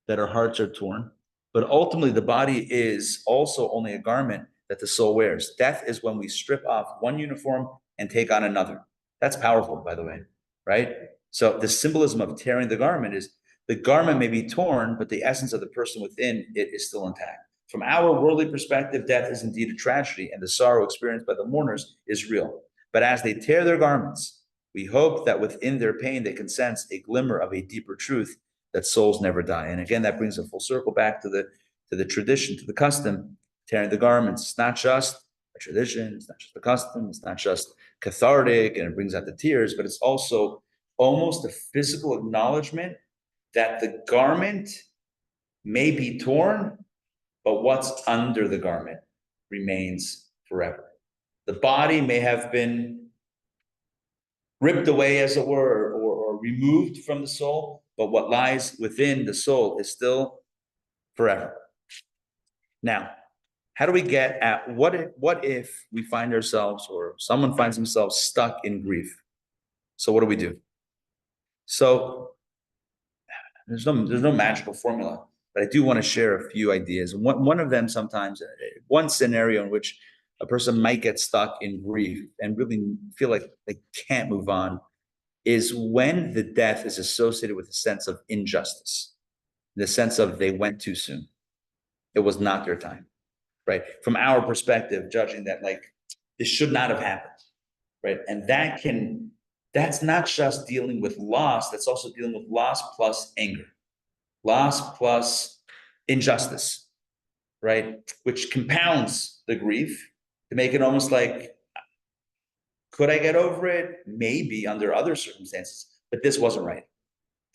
that our hearts are torn, but ultimately the body is also only a garment that the soul wears. Death is when we strip off one uniform and take on another. That's powerful, by the way, right? So the symbolism of tearing the garment is the garment may be torn, but the essence of the person within it is still intact. From our worldly perspective, death is indeed a tragedy, and the sorrow experienced by the mourners is real. But as they tear their garments, we hope that within their pain, they can sense a glimmer of a deeper truth that souls never die. And again, that brings a full circle back to the tradition, to the custom, tearing the garments. It's not just a tradition, it's not just a custom, it's not just cathartic and it brings out the tears, but it's also almost a physical acknowledgement that the garment may be torn, but what's under the garment remains forever. The body may have been ripped away, as it were, or removed from the soul, but what lies within the soul is still forever. Now, how do we get at what if we find ourselves, or someone finds themselves stuck in grief? So what do we do? So there's no magical formula, but I do want to share a few ideas. One of them, sometimes, one scenario in which a person might get stuck in grief and really feel like they can't move on, is when the death is associated with a sense of injustice, the sense of they went too soon. It was not their time, right? From our perspective, judging that like this should not have happened, right? And that's not just dealing with loss, that's also dealing with loss plus anger, loss plus injustice, right? Which compounds the grief to make it almost like, could I get over it? Maybe under other circumstances, but this wasn't right.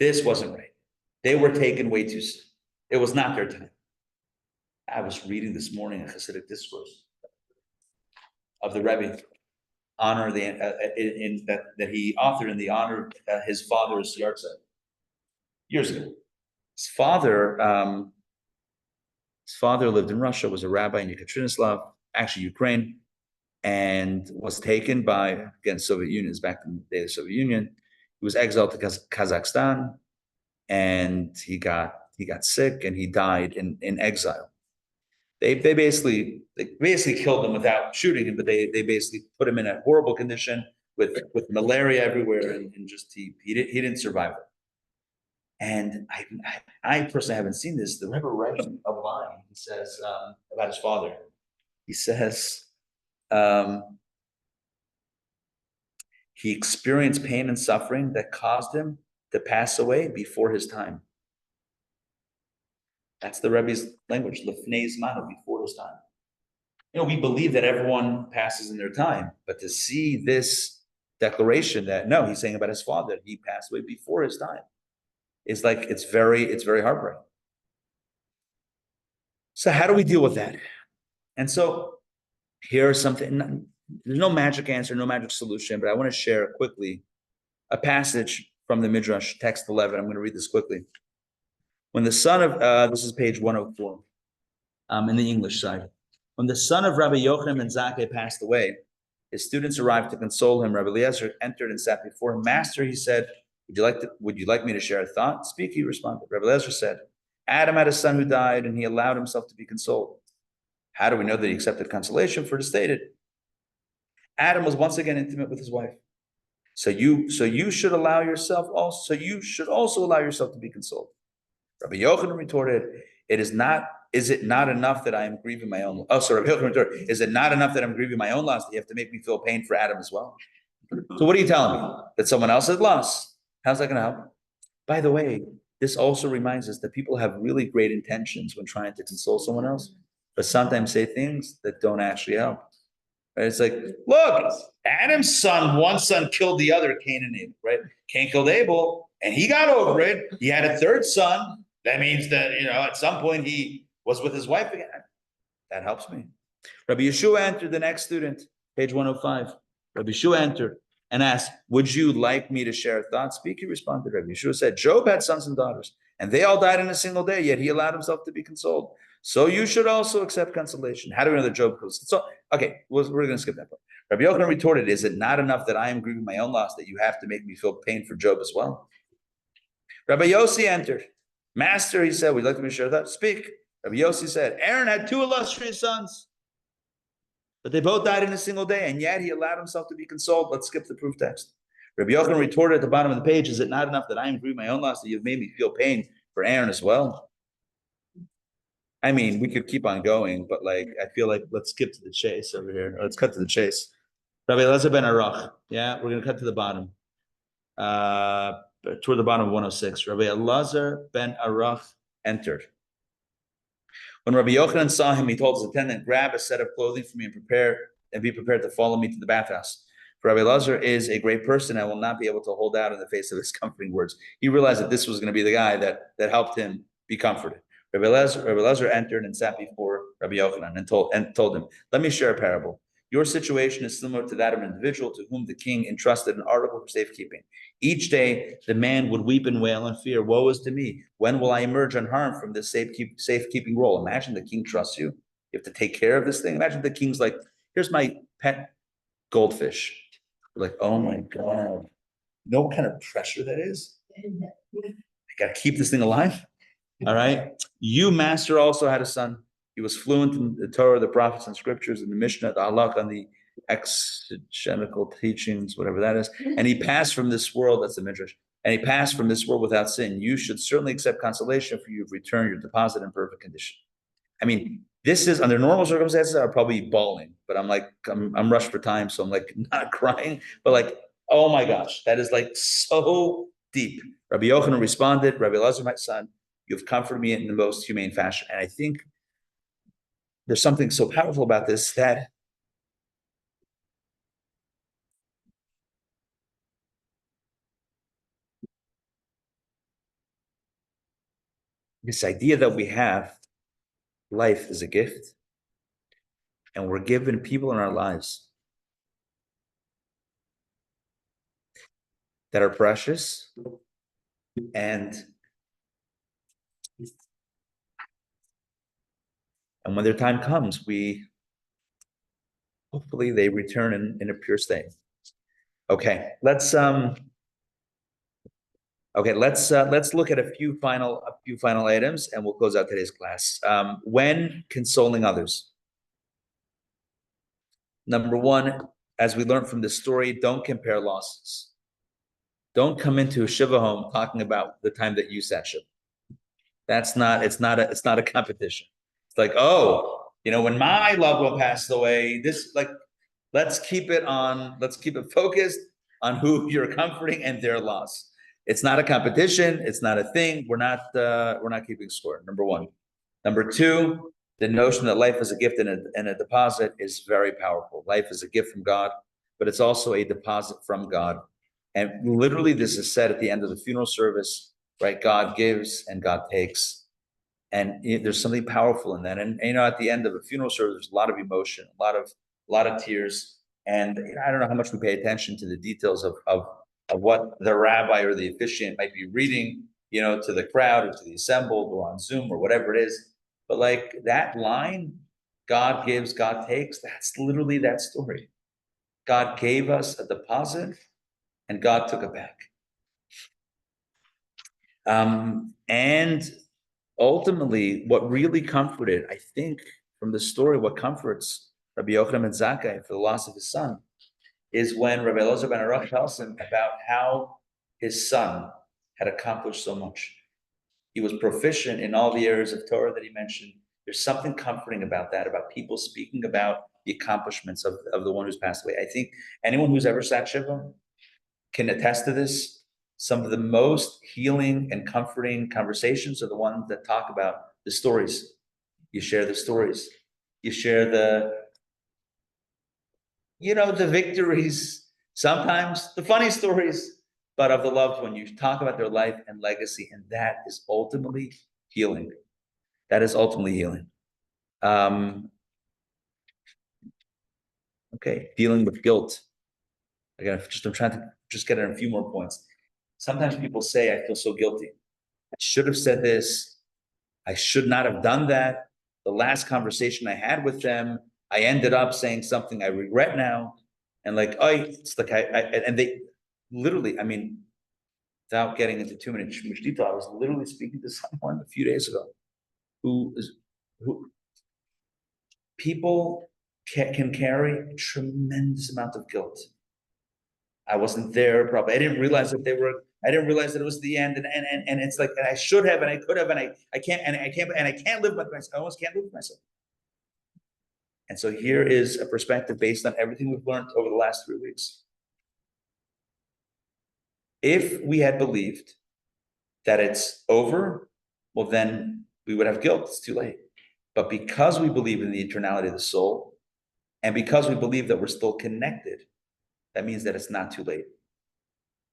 This wasn't right. They were taken way too soon. It was not their time. I was reading this morning a Hasidic discourse of the Rebbe, honor that he authored in the honor of his father's yahrzeit years ago. His father lived in Russia, was a rabbi in Yekaterinoslav, actually Ukraine, and was taken by, again, Soviet Union, is back in the day of the Soviet Union. He was exiled to Kazakhstan, and he got sick and he died in exile. They basically killed him without shooting him, but they basically put him in a horrible condition with malaria everywhere, and just he didn't survive it. And I personally haven't seen this. The Rebbe writes a line. He says about his father. He says he experienced pain and suffering that caused him to pass away before his time. That's the Rebbe's language, lefnei zmano, before his time. You know, we believe that everyone passes in their time, but to see this declaration that, no, he's saying about his father, that he passed away before his time, is like, it's very heartbreaking. So how do we deal with that? And so here's something, there's no magic answer, no magic solution, but I want to share quickly a passage from the Midrash, text 11. I'm going to read this quickly. When the son of, this is page 104, in the English side. When the son of Rabbi Yochanan ben Zakkai passed away, his students arrived to console him. Rabbi Eliezer entered and sat before him. Master, he said, would you like me to share a thought? Speak, he responded. Rabbi Eliezer said, Adam had a son who died, and he allowed himself to be consoled. How do we know that he accepted consolation? For it is stated, Adam was once again intimate with his wife. So you should allow yourself also, you should also allow yourself to be consoled. Rabbi Yochanan retorted, is it not enough that I am grieving my own? Oh, sorry, Rabbi Yochanan retorted, is it not enough that I'm grieving my own loss that you have to make me feel pain for Adam as well? So what are you telling me? That someone else has lost? How's that going to help? By the way, this also reminds us that people have really great intentions when trying to console someone else, but sometimes say things that don't actually help. Right? It's like, look, Adam's one son killed the other, Cain and Abel, right? Cain killed Abel, and he got over it. He had a third son. That means that, at some point he was with his wife again. That helps me. Rabbi Yeshua entered the next student, page 105. Rabbi Yeshua entered and asked, would you like me to share a thought? Speak, he responded. Rabbi Yeshua said, Job had sons and daughters, and they all died in a single day, yet he allowed himself to be consoled. So you should also accept consolation. How do we know that Job was? So, okay, we're going to skip that part. Rabbi Yochanan retorted, is it not enough that I am grieving my own loss, that you have to make me feel pain for Job as well? Rabbi Yossi entered. Master, he said, we'd like to share that. Speak. Rabbi Yossi said, Aaron had 2 illustrious sons, but they both died in a single day, and yet he allowed himself to be consoled. Let's skip the proof text. Rabbi Yochanan retorted at the bottom of the page, is it not enough that I am grieving my own loss, that you've made me feel pain for Aaron as well? I mean, we could keep on going, but I feel like let's skip to the chase over here. Let's cut to the chase. Rabbi Elazar ben Arach. Yeah, we're going to cut to the bottom. Toward the bottom of 106. Rabbi Elazar ben Arach entered. When Rabbi Yochanan saw him, he told his attendant, grab a set of clothing for me and be prepared to follow me to the bathhouse. For Rabbi Elazar is a great person. I will not be able to hold out in the face of his comforting words. He realized that this was going to be the guy that helped him be comforted. Rabbi Elazar entered and sat before Rabbi Yochanan and told him, let me share a parable. Your situation is similar to that of an individual to whom the king entrusted an article for safekeeping. Each day, the man would weep and wail in fear. Woe is to me. When will I emerge unharmed from this safekeeping role? Imagine the king trusts you. You have to take care of this thing. Imagine the king's like, here's my pet goldfish. You're like, oh my God. You know what kind of pressure that is? I got to keep this thing alive. All right. You, master, also had a son. He was fluent in the Torah, the prophets, and scriptures, and the Mishnah, the Halakha, and the exegetical teachings, whatever that is. And he passed from this world, that's the Midrash, and he passed from this world without sin. You should certainly accept consolation, for you've returned your deposit in perfect condition. I mean, this is, under normal circumstances, I'd probably be bawling, but I'm rushed for time, so I'm not crying, but oh my gosh, that is so deep. Rabbi Yochanan responded, Rabbi Elazar, my son, you've comforted me in the most humane fashion. And I think there's something so powerful about this, that this idea that we have life is a gift, and we're given people in our lives that are precious, and when their time comes, hopefully they return in a pure state. Okay, let's look at a few final items, and we'll close out today's class. When consoling others. Number one, as we learned from this story, don't compare losses. Don't come into a Shiva home talking about the time that you sat Shiva. It's not a competition. It's like, when my loved one passed away, let's keep it focused on who you're comforting and their loss. It's not a competition. It's not a thing. We're not keeping score. Number one. Number two, the notion that life is a gift and a deposit is very powerful. Life is a gift from God, but it's also a deposit from God. And literally, this is said at the end of the funeral service, right? God gives and God takes. And there's something powerful in that. And at the end of a funeral service, there's a lot of emotion, a lot of tears. And I don't know how much we pay attention to the details of what the rabbi or the officiant might be reading, to the crowd or to the assembled or on Zoom or whatever it is. But that line, God gives, God takes, that's literally that story. God gave us a deposit and God took it back. And ultimately, what really comforted, I think, from the story, what comforts Rabbi Yochanan ben Zakkai for the loss of his son, is when Rabbi Elazar ben Arach tells him about how his son had accomplished so much. He was proficient in all the areas of Torah that he mentioned. There's something comforting about that, about people speaking about the accomplishments of the one who's passed away. I think anyone who's ever sat Shiva can attest to this. Some of the most healing and comforting conversations are the ones that talk about the stories. You share the stories. You share the victories, sometimes the funny stories, but of the loved one. You talk about their life and legacy, and that is ultimately healing. That is ultimately healing. Okay, dealing with guilt. Again, I'm trying to just get in a few more points. Sometimes people say, I feel so guilty. I should have said this. I should not have done that. The last conversation I had with them, I ended up saying something I regret now. And like, oh, it's like and they literally, I mean, without getting into too much detail, I was literally speaking to someone a few days ago who people can carry a tremendous amount of guilt. I wasn't there, probably. I didn't realize that I didn't realize that it was the end. And it's like, and I should have, and I could have, and I can't live with myself. I almost can't live with myself. And so here is a perspective based on everything we've learned over the last 3 weeks. If we had believed that it's over, well, then we would have guilt. It's too late. But because we believe in the eternality of the soul, and because we believe that we're still connected, that means that it's not too late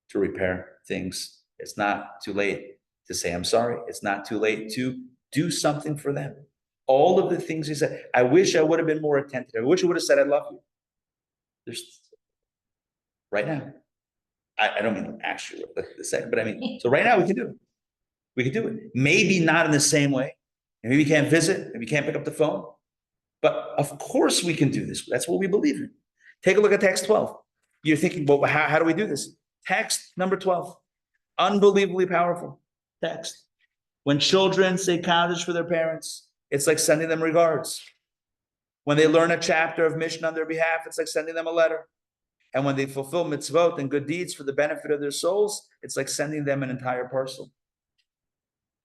to repair things. It's not too late to say, I'm sorry. It's not too late to do something for them. All of the things he said, I wish I would have been more attentive. I wish I would have said, I love you. There's right now. I don't mean actually the second, but I mean, so right now we can do it. We can do it. Maybe not in the same way. Maybe we can't visit. Maybe we can't pick up the phone. But of course we can do this. That's what we believe in. Take a look at text 12. You're thinking, well, how do we do this? Text number 12. Unbelievably powerful text. When children say Kaddish for their parents, it's like sending them regards. When they learn a chapter of Mishnah on their behalf, it's like sending them a letter. And when they fulfill mitzvot and good deeds for the benefit of their souls, it's like sending them an entire parcel.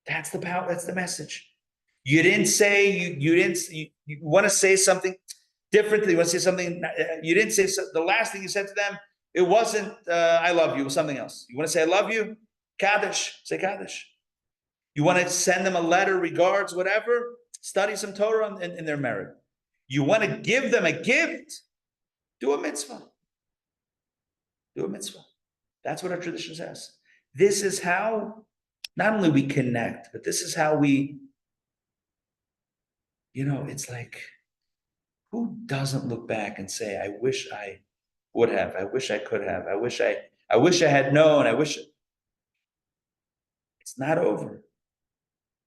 That's the power. That's the message. You didn't say, you want to say something differently. You want to say something, you didn't say, the last thing you said to them, it wasn't, I love you, it was something else. You want to say, I love you? Kaddish, say Kaddish. You want to send them a letter, regards, whatever, study some Torah in their merit. You want to give them a gift, do a mitzvah. Do a mitzvah. That's what our tradition says. This is how not only we connect, but this is how we, it's like, who doesn't look back and say, I wish I would have, I wish I could have, I wish I had known, it's not over.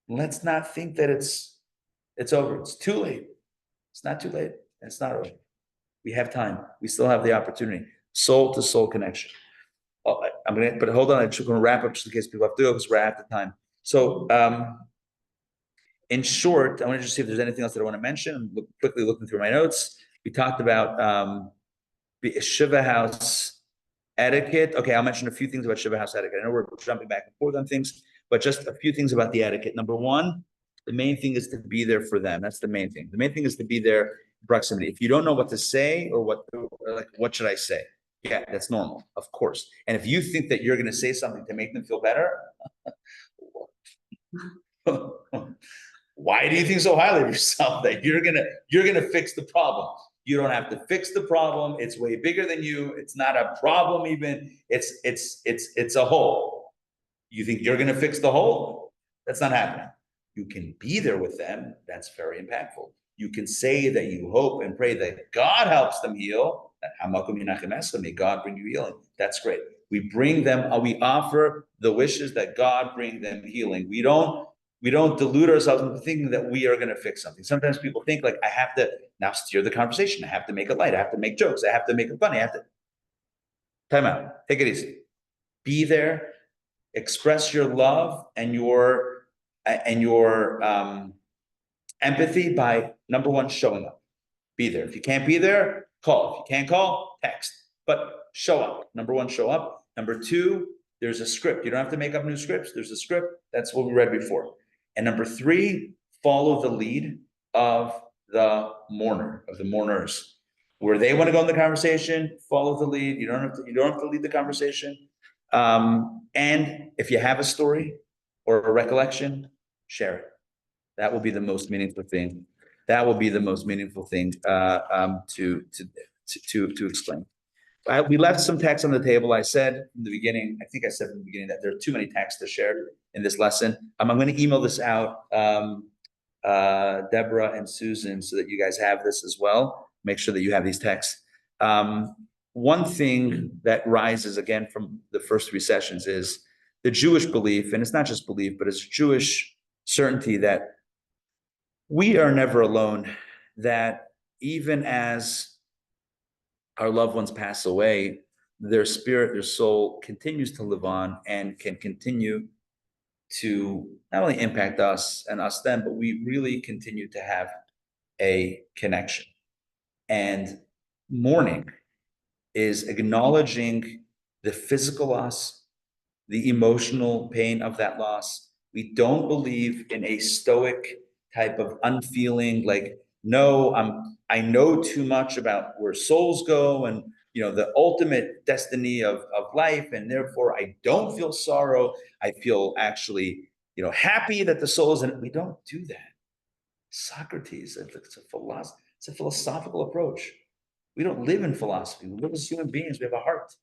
Let's not think that it's over. It's too late. It's not too late. And it's not over. We have time. We still have the opportunity. Soul to soul connection. But hold on, I'm just going to wrap up just in case people have to go because we're at the time. So, in short, I want to just see if there's anything else that I want to mention. I'm quickly looking through my notes. We talked about the Shiva house etiquette. Okay, I'll mention a few things about Shiva house etiquette. I know we're jumping back and forth on things, but just a few things about the etiquette. Number one, the main thing is to be there for them. That's the main thing. The main thing is to be there in proximity. If you don't know what to say or what should I say? Yeah, that's normal, of course. And if you think that you're going to say something to make them feel better, why do you think so highly of yourself that you're gonna fix the problem? You don't have to fix the problem. It's way bigger than you. It's not a problem even. It's a hole. You think you're gonna fix the hole? That's not happening. You can be there with them. That's very impactful. You can say that you hope and pray that God helps them heal. May God bring you healing. That's great. We bring them, we offer the wishes that God bring them healing. We don't delude ourselves into thinking that we are going to fix something. Sometimes people think like, I have to now steer the conversation. I have to make it light. I have to make jokes. I have to make it funny. I have to time out. Take it easy. Be there. Express your love and your empathy by number one, showing up. Be there. If you can't be there, call. If you can't call, text. But show up. Number one, show up. Number two, there's a script. You don't have to make up new scripts. There's a script. That's what we read before. And number three, follow the lead of the mourners. Where they want to go in the conversation, follow the lead. You don't have to lead the conversation. And if you have a story or a recollection, share it. That will be the most meaningful thing. That will be the most meaningful thing to to explain. We left some text on the table. I said from the beginning, I think I said from the beginning that there are too many texts to share in this lesson. I'm going to email this out, Deborah and Susan, so that you guys have this as well. Make sure that you have these texts. One thing that rises again from the first three sessions is the Jewish belief, and it's not just belief, but it's Jewish certainty that we are never alone, that even as our loved ones pass away, their spirit, their soul continues to live on and can continue to not only impact us and us them, but we really continue to have a connection. And mourning is acknowledging the physical loss, the emotional pain of that loss. We don't believe in a stoic type of unfeeling, like, no, I know too much about where souls go and, you know, the ultimate destiny of life, and therefore I don't feel sorrow. I feel actually, you know, happy that the soul is in it. We don't do that. Socrates, it's a philosophical approach. We don't live in philosophy. We live as human beings. We have a heart,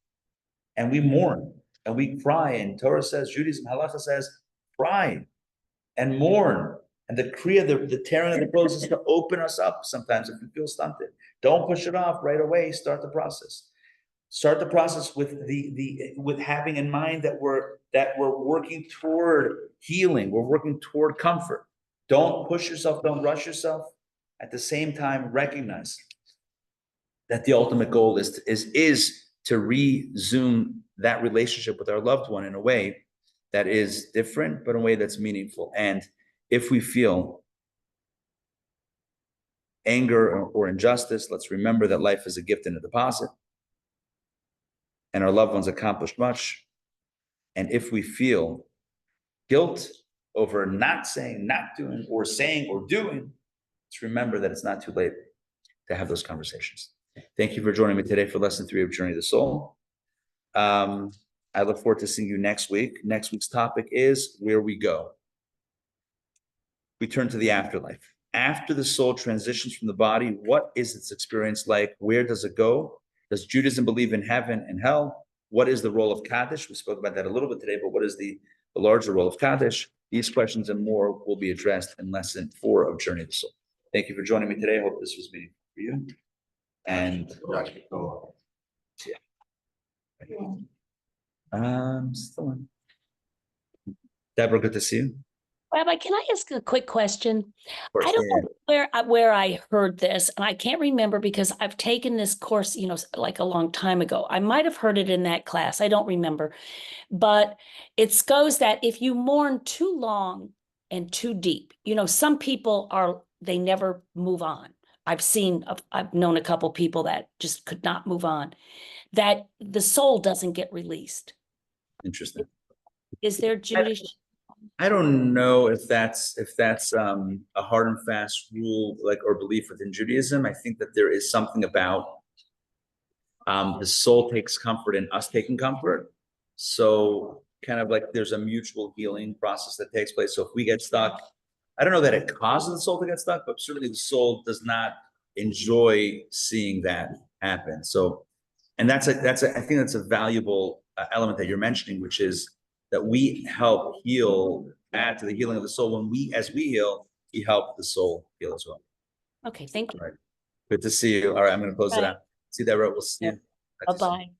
and we mourn and we cry. And Torah says, Judaism, Halacha says, cry and mourn. And the kriya, the tearing of the clothes is to open us up sometimes if you feel stunted. Don't push it off right away. Start the process. Start the process with with having in mind that we're working toward healing. We're working toward comfort. Don't push yourself. Don't rush yourself. At the same time, recognize that the ultimate goal is to resume that relationship with our loved one in a way that is different, but in a way that's meaningful. And if we feel anger or injustice, let's remember that life is a gift and a deposit, and our loved ones accomplished much. And if we feel guilt over not saying, not doing, or saying or doing, let's remember that it's not too late to have those conversations. Thank you for joining me today for lesson 3 of Journey of the Soul. I look forward to seeing you next week. Next week's topic is where we go. We turn to the afterlife. After the soul transitions from the body, what is its experience like? Where does it go? Does Judaism believe in heaven and hell? What is the role of Kaddish? We spoke about that a little bit today, but what is the larger role of Kaddish? These questions and more will be addressed in lesson 4 of Journey of the Soul. Thank you for joining me today. I hope this was meaningful for you. And still on. Deborah, good to see you. Rabbi, can I ask a quick question? Of course, I don't know where I heard this, and I can't remember because I've taken this course, you know, like a long time ago. I might have heard it in that class. I don't remember. But it goes that if you mourn too long and too deep, you know, some people they never move on. I've known a couple people that just could not move on, that the soul doesn't get released. Interesting. Is there Jewish? I don't know if that's a hard and fast rule, like, or belief within Judaism. I think that there is something about the soul takes comfort in us taking comfort. So kind of like there's a mutual healing process that takes place. So if we get stuck, I don't know that it causes the soul to get stuck, but certainly the soul does not enjoy seeing that happen. So, and I think that's a valuable element that you're mentioning, which is that we help heal, add to the healing of the soul. As we heal, we help the soul heal as well. Okay, thank you. All right. Good to see you. All right, I'm going to close it out. See that, we'll see you. Bye-bye.